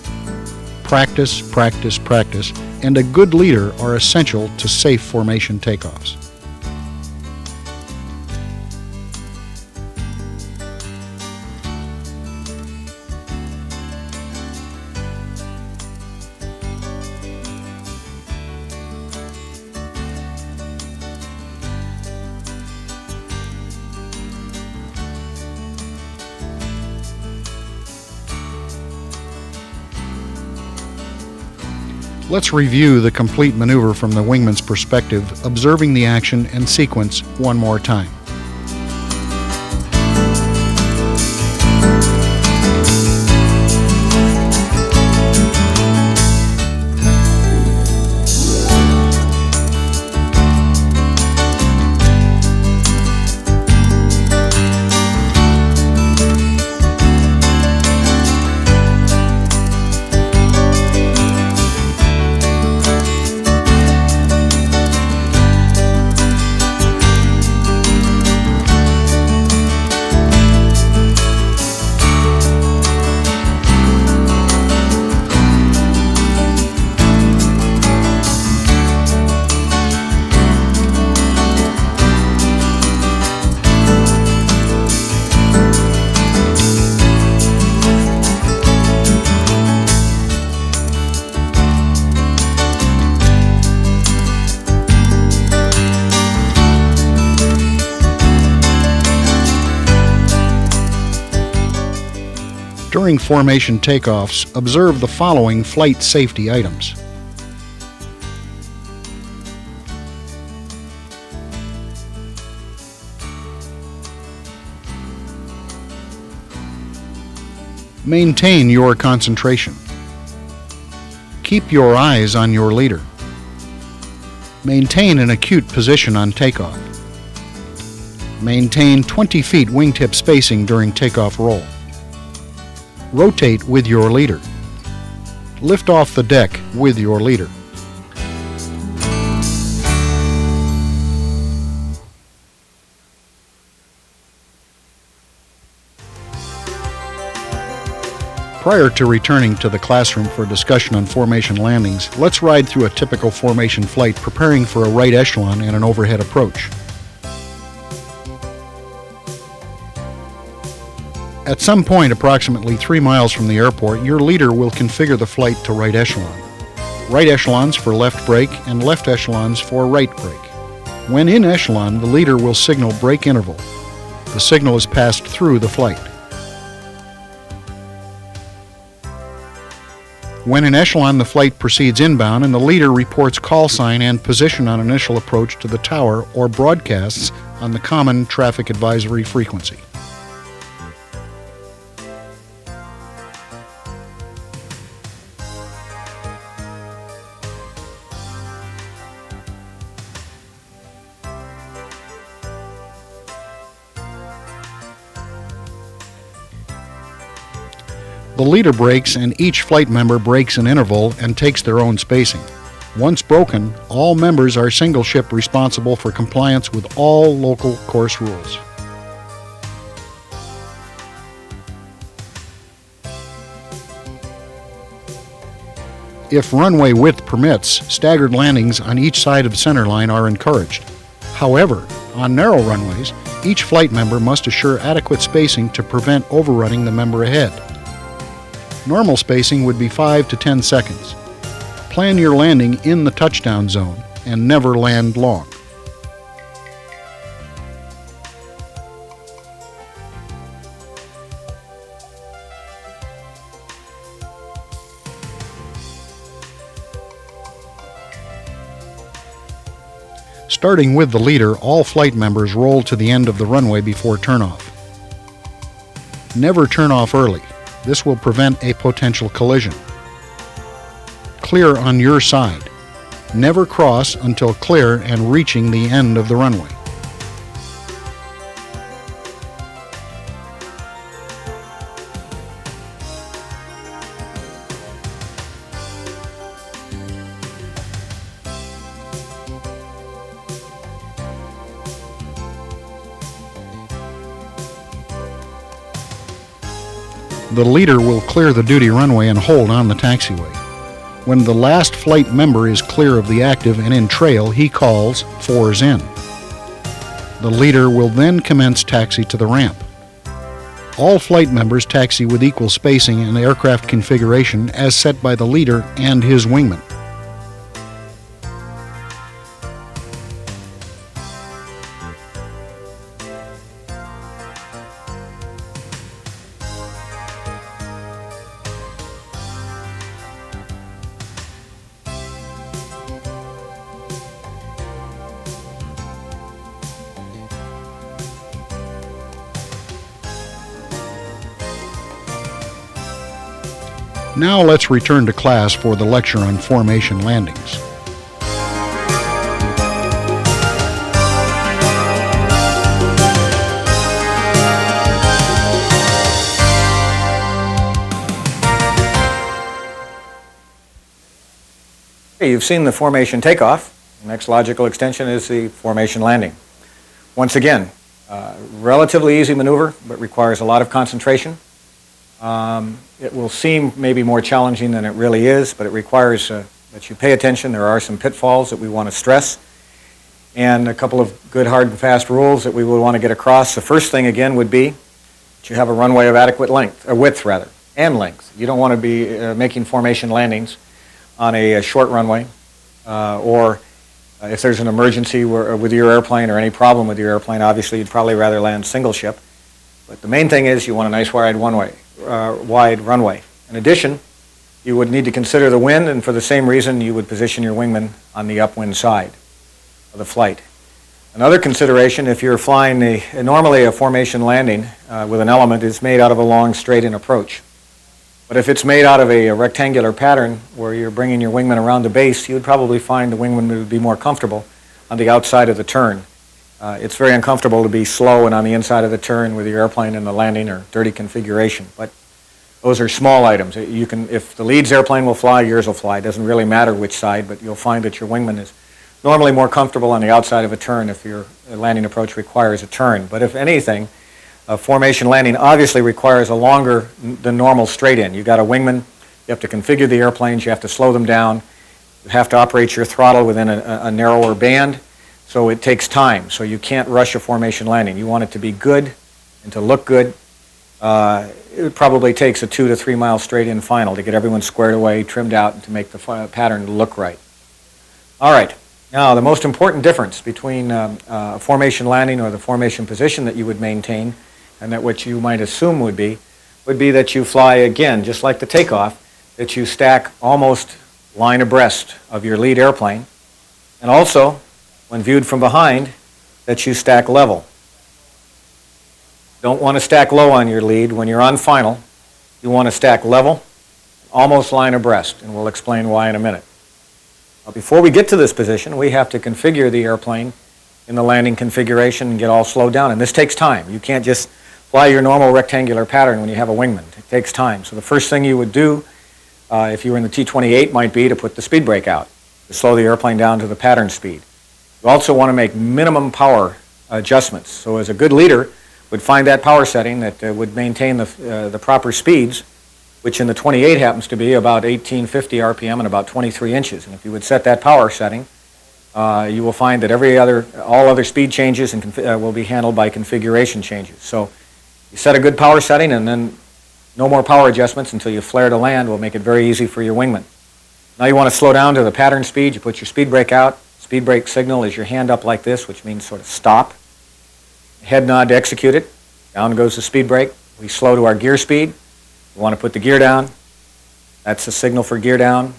Practice, practice, practice, and a good leader are essential to safe formation takeoffs. Let's review the complete maneuver from the wingman's perspective, observing the action and sequence one more time. During formation takeoffs, observe the following flight safety items. Maintain your concentration. Keep your eyes on your leader. Maintain an acute position on takeoff. Maintain 20 feet wingtip spacing during takeoff roll. Rotate with your leader. Lift off the deck with your leader. Prior to returning to the classroom for discussion on formation landings, let's ride through a typical formation flight preparing for a right echelon and an overhead approach. At some point approximately 3 miles from the airport, your leader will configure the flight to right echelon. Right echelons for left brake and left echelons for right brake. When in echelon, the leader will signal brake interval. The signal is passed through the flight. When in echelon, the flight proceeds inbound and the leader reports call sign and position on initial approach to the tower or broadcasts on the common traffic advisory frequency. The leader brakes and each flight member brakes an interval and takes their own spacing. Once broken, all members are single ship responsible for compliance with all local course rules. If runway width permits, staggered landings on each side of center line are encouraged. However, on narrow runways, each flight member must assure adequate spacing to prevent overrunning the member ahead. Normal spacing would be 5 to 10 seconds. Plan your landing in the touchdown zone and never land long. Starting with the leader, all flight members roll to the end of the runway before turnoff. Never turn off early. This will prevent a potential collision. Clear on your side. Never cross until clear and reaching the end of the runway. The leader will clear the duty runway and hold on the taxiway. When the last flight member is clear of the active and in trail, he calls 4's in. The leader will then commence taxi to the ramp. All flight members taxi with equal spacing and aircraft configuration as set by the leader and his wingman. Now let's return to class for the lecture on formation landings. Okay, you've seen the formation takeoff. The next logical extension is the formation landing. Once again, relatively easy maneuver, but requires a lot of concentration. It will seem maybe more challenging than it really is, but it requires that you pay attention. There are some pitfalls that we want to stress, and a couple of good, hard, and fast rules that we would want to get across. The first thing, again, would be that you have a runway of adequate width, and length. You don't want to be making formation landings on a short runway, or if there's an emergency with your airplane or any problem with your airplane, obviously you'd probably rather land single ship. But the main thing is you want a nice wide runway. In addition, you would need to consider the wind, and for the same reason you would position your wingman on the upwind side of the flight. Another consideration, if you're flying normally a formation landing with an element is made out of a long straight-in approach. But if it's made out of a rectangular pattern where you're bringing your wingman around the base, you would probably find the wingman would be more comfortable on the outside of the turn. It's very uncomfortable to be slow and on the inside of the turn with your airplane in the landing or dirty configuration. But those are small items. If the lead's airplane will fly, yours will fly. It doesn't really matter which side, but you'll find that your wingman is normally more comfortable on the outside of a turn if your landing approach requires a turn. But if anything, a formation landing obviously requires a longer than normal straight-in. You've got a wingman, you have to configure the airplanes, you have to slow them down, you have to operate your throttle within a narrower band. So it takes time, so you can't rush a formation landing. You want it to be good and to look good. It probably takes a 2 to 3 mile straight-in final to get everyone squared away, trimmed out, and to make the pattern look right. All right, now the most important difference between a formation landing or the formation position that you would maintain and that what you might assume would be that you fly, again, just like the takeoff, that you stack almost line abreast of your lead airplane, and also, when viewed from behind, that you stack level. Don't want to stack low on your lead. When you're on final, you want to stack level, almost line abreast, and we'll explain why in a minute. Now, before we get to this position, we have to configure the airplane in the landing configuration and get all slowed down, and this takes time. You can't just fly your normal rectangular pattern when you have a wingman. It takes time. So the first thing you would do, if you were in the T-28, might be to put the speed brake out, to slow the airplane down to the pattern speed. You also want to make minimum power adjustments. So as a good leader would find that power setting that would maintain the proper speeds, which in the 28 happens to be about 1850 RPM and about 23 inches. And if you would set that power setting, you will find that all other speed changes will be handled by configuration changes. So you set a good power setting, and then no more power adjustments until you flare to land will make it very easy for your wingman. Now you want to slow down to the pattern speed. You put your speed brake out. Speed brake signal is your hand up like this, which means sort of stop. Head nod to execute it. Down goes the speed brake. We slow to our gear speed. You want to put the gear down. That's the signal for gear down.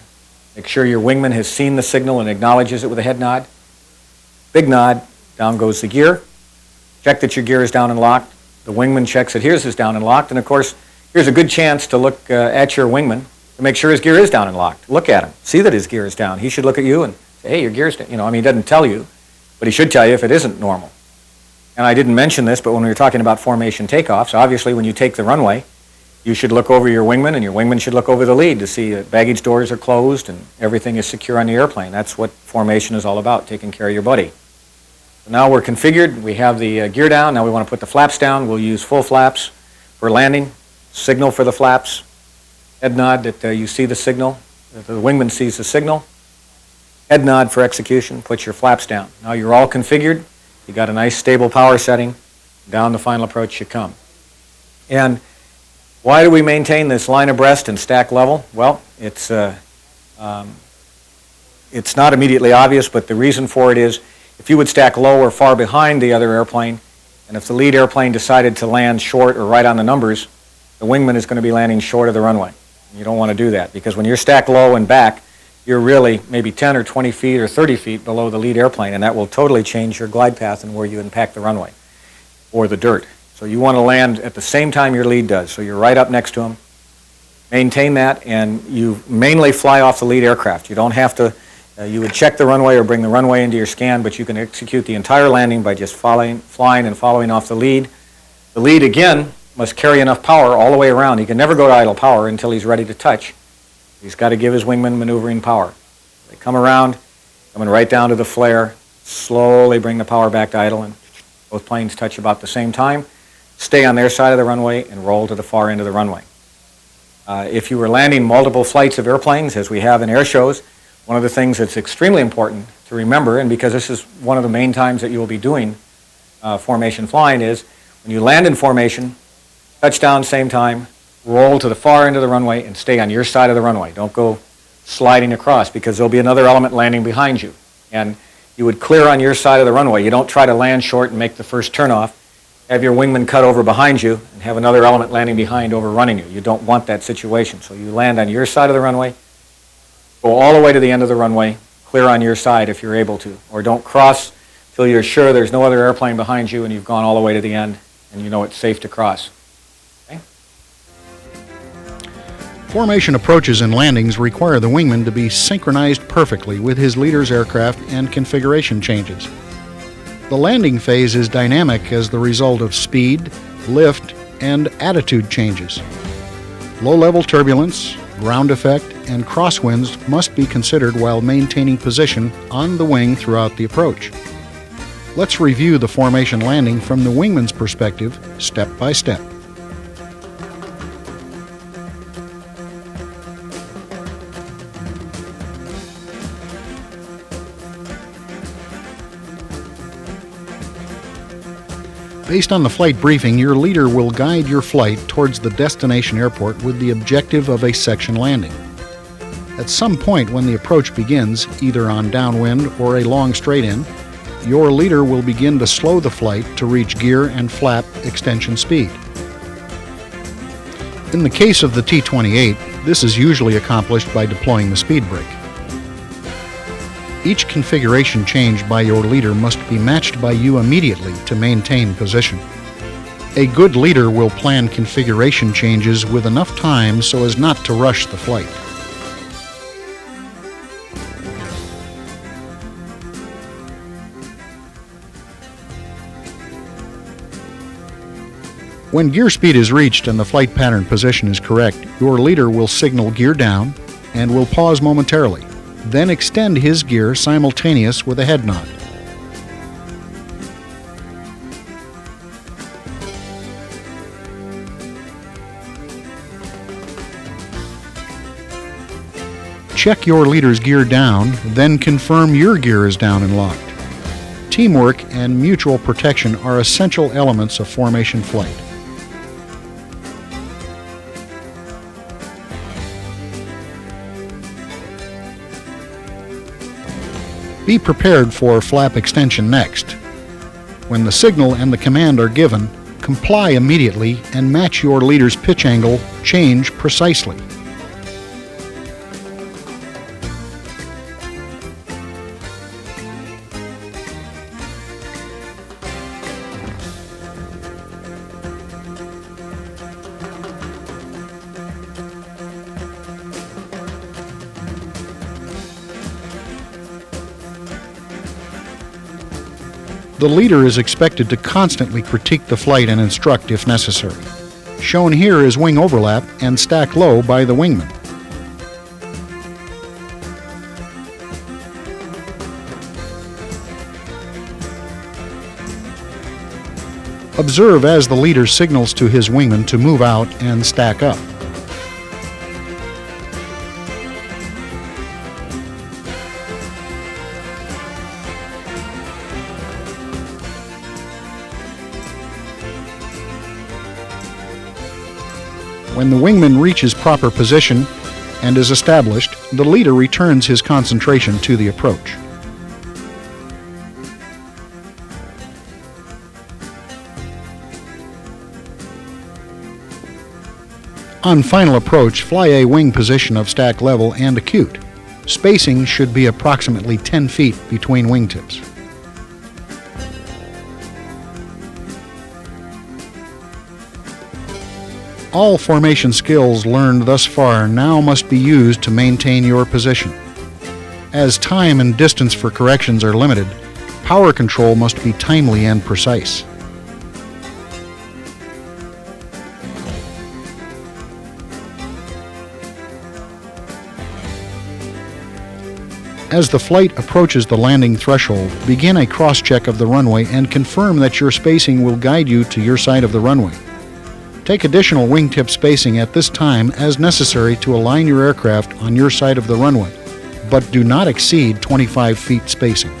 Make sure your wingman has seen the signal and acknowledges it with a head nod. big nod, down goes the gear. Check that your gear is down and locked. The wingman checks that his is down and locked. And of course, here's a good chance to look at your wingman to make sure his gear is down and locked. Look at him. See that his gear is down. He should look at you and say, hey, your gear's down. He doesn't tell you, but he should tell you if it isn't normal. And I didn't mention this, but when we were talking about formation takeoffs, obviously when you take the runway, you should look over your wingman, and your wingman should look over the lead to see that baggage doors are closed and everything is secure on the airplane. That's what formation is all about, taking care of your buddy. So now we're configured. We have the gear down. Now we want to put the flaps down. We'll use full flaps for landing. Signal for the flaps. Head nod that you see the signal, that the wingman sees the signal. Head nod for execution. Put your flaps down. Now you're all configured. You got a nice stable power setting. Down the final approach you come. And why do we maintain this line abreast and stack level? Well, it's not immediately obvious, but the reason for it is if you would stack low or far behind the other airplane, and if the lead airplane decided to land short or right on the numbers, the wingman is going to be landing short of the runway. You don't want to do that, because when you're stacked low and back, you're really maybe 10 or 20 feet or 30 feet below the lead airplane, and that will totally change your glide path and where you impact the runway or the dirt. So you want to land at the same time your lead does. So you're right up next to him. Maintain that, and you mainly fly off the lead aircraft. You don't have to, you would check the runway or bring the runway into your scan, but you can execute the entire landing by just flying and following off the lead. The lead, again, must carry enough power all the way around. He can never go to idle power until he's ready to touch. He's got to give his wingman maneuvering power. They come around, coming right down to the flare, slowly bring the power back to idle, and both planes touch about the same time. Stay on their side of the runway and roll to the far end of the runway. If you were landing multiple flights of airplanes, as we have in air shows, one of the things that's extremely important to remember, and because this is one of the main times that you will be doing formation flying, is when you land in formation, touch down same time, roll to the far end of the runway, and stay on your side of the runway. Don't go sliding across, because there'll be another element landing behind you. And you would clear on your side of the runway. You don't try to land short and make the first turnoff. Have your wingman cut over behind you and have another element landing behind overrunning you. You don't want that situation. So you land on your side of the runway, go all the way to the end of the runway, clear on your side if you're able to. Or don't cross till you're sure there's no other airplane behind you and you've gone all the way to the end and you know it's safe to cross. Okay? Formation approaches and landings require the wingman to be synchronized perfectly with his leader's aircraft and configuration changes. The landing phase is dynamic as the result of speed, lift, and attitude changes. Low-level turbulence, ground effect, and crosswinds must be considered while maintaining position on the wing throughout the approach. Let's review the formation landing from the wingman's perspective, step by step. Based on the flight briefing, your leader will guide your flight towards the destination airport with the objective of a section landing. At some point when the approach begins, either on downwind or a long straight-in, your leader will begin to slow the flight to reach gear and flap extension speed. In the case of the T-28, this is usually accomplished by deploying the speed brake. Each configuration change by your leader must be matched by you immediately to maintain position. A good leader will plan configuration changes with enough time so as not to rush the flight. When gear speed is reached and the flight pattern position is correct, your leader will signal gear down and will pause momentarily, then extend his gear simultaneous with a head nod. Check your leader's gear down, then confirm your gear is down and locked. Teamwork and mutual protection are essential elements of formation flight. Be prepared for flap extension next. When the signal and the command are given, comply immediately and match your leader's pitch angle change precisely. The leader is expected to constantly critique the flight and instruct if necessary. Shown here is wing overlap and stack low by the wingman. Observe as the leader signals to his wingman to move out and stack up. When the wingman reaches proper position and is established, the leader returns his concentration to the approach. On final approach, fly a wing position of stack level and acute. Spacing should be approximately 10 feet between wingtips. All formation skills learned thus far now must be used to maintain your position. As time and distance for corrections are limited, power control must be timely and precise. As the flight approaches the landing threshold, begin a cross-check of the runway and confirm that your spacing will guide you to your side of the runway. Take additional wingtip spacing at this time as necessary to align your aircraft on your side of the runway, but do not exceed 25 feet spacing.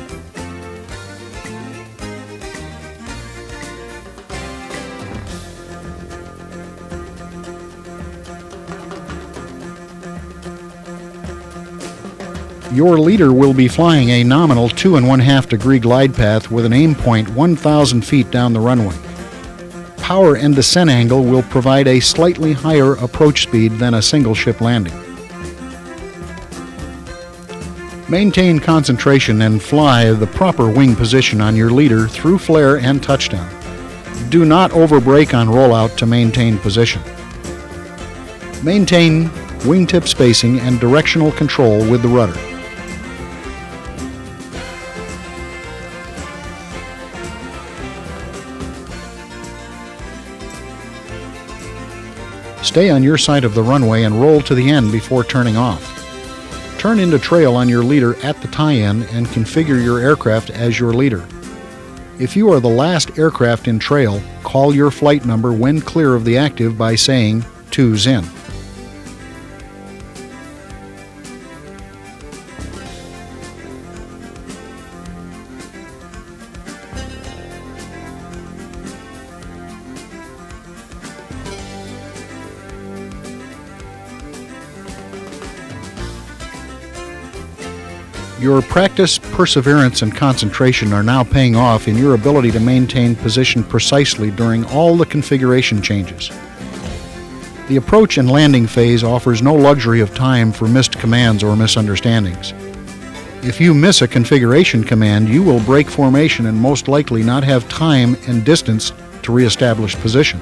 Your leader will be flying a nominal 2 1/2 degree glide path with an aim point 1,000 feet down the runway. Power and descent angle will provide a slightly higher approach speed than a single ship landing. Maintain concentration and fly the proper wing position on your leader through flare and touchdown. Do not overbrake on rollout to maintain position. Maintain wingtip spacing and directional control with the rudder. Stay on your side of the runway and roll to the end before turning off. Turn into trail on your leader at the tie-in and configure your aircraft as your leader. If you are the last aircraft in trail, call your flight number when clear of the active by saying 2's in. Your practice, perseverance, and concentration are now paying off in your ability to maintain position precisely during all the configuration changes. The approach and landing phase offers no luxury of time for missed commands or misunderstandings. If you miss a configuration command, you will break formation and most likely not have time and distance to reestablish position.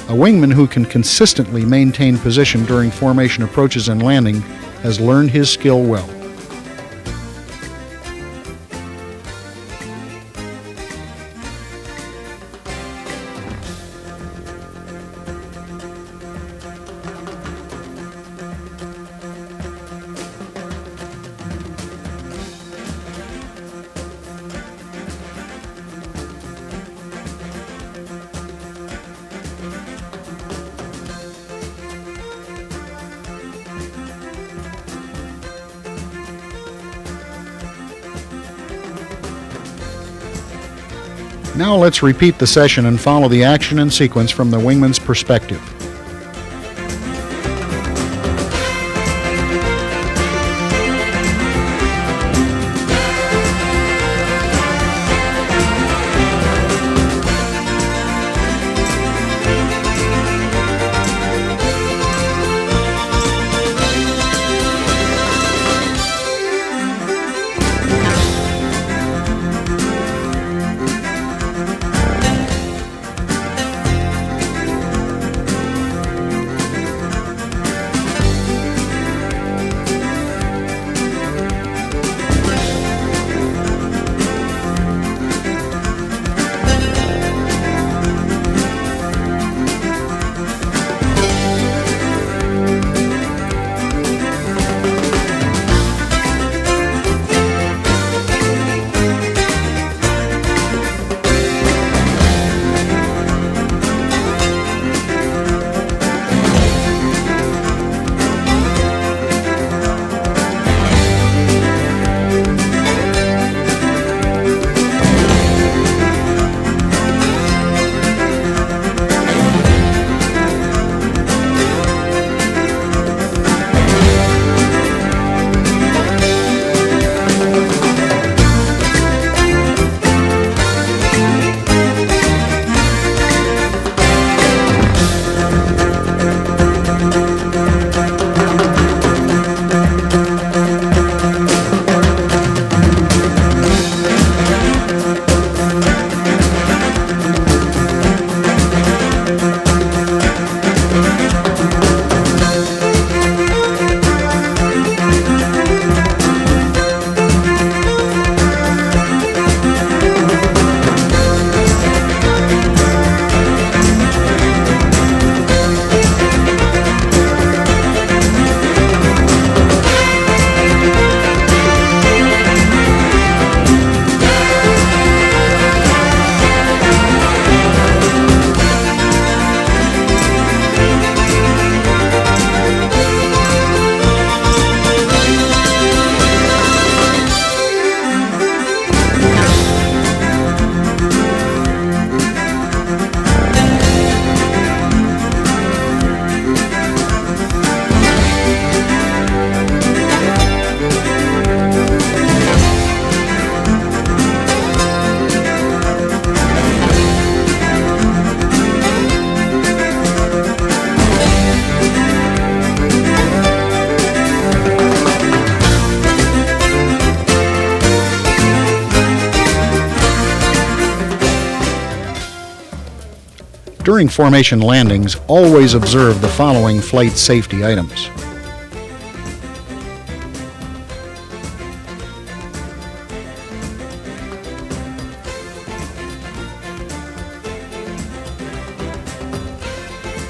A wingman who can consistently maintain position during formation approaches and landing has learned his skill well. Now let's repeat the session and follow the action and sequence from the wingman's perspective. During formation landings, always observe the following flight safety items.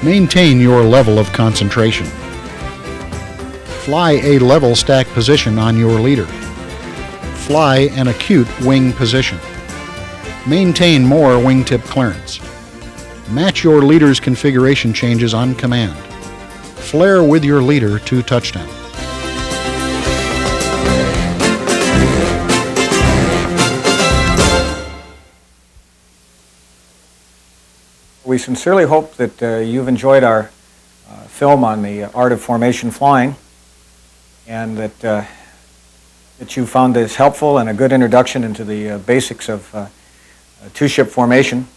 Maintain your level of concentration. Fly a level stack position on your leader. Fly an acute wing position. Maintain more wingtip clearance. Match your leader's configuration changes on command. Flare with your leader to touchdown. We sincerely hope that you've enjoyed our film on the art of formation flying, and that you found this helpful and a good introduction into the basics of two-ship formation.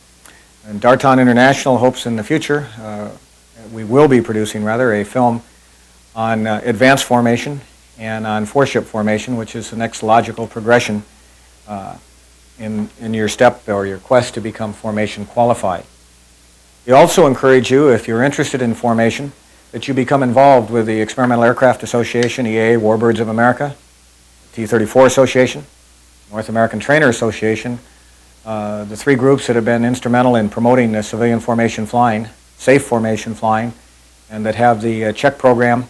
And Darton International hopes in the future, we will be producing rather, a film on advanced formation and on four-ship formation, which is the next logical progression in your step or your quest to become formation qualified. We also encourage you, if you're interested in formation, that you become involved with the Experimental Aircraft Association, EAA, Warbirds of America, T-34 Association, North American Trainer Association, the three groups that have been instrumental in promoting the civilian formation flying, safe formation flying, and that have the check program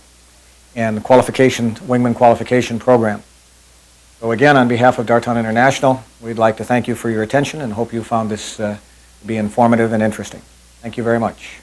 and the wingman qualification program. So again, on behalf of Darton International, we'd like to thank you for your attention and hope you found this to be informative and interesting. Thank you very much.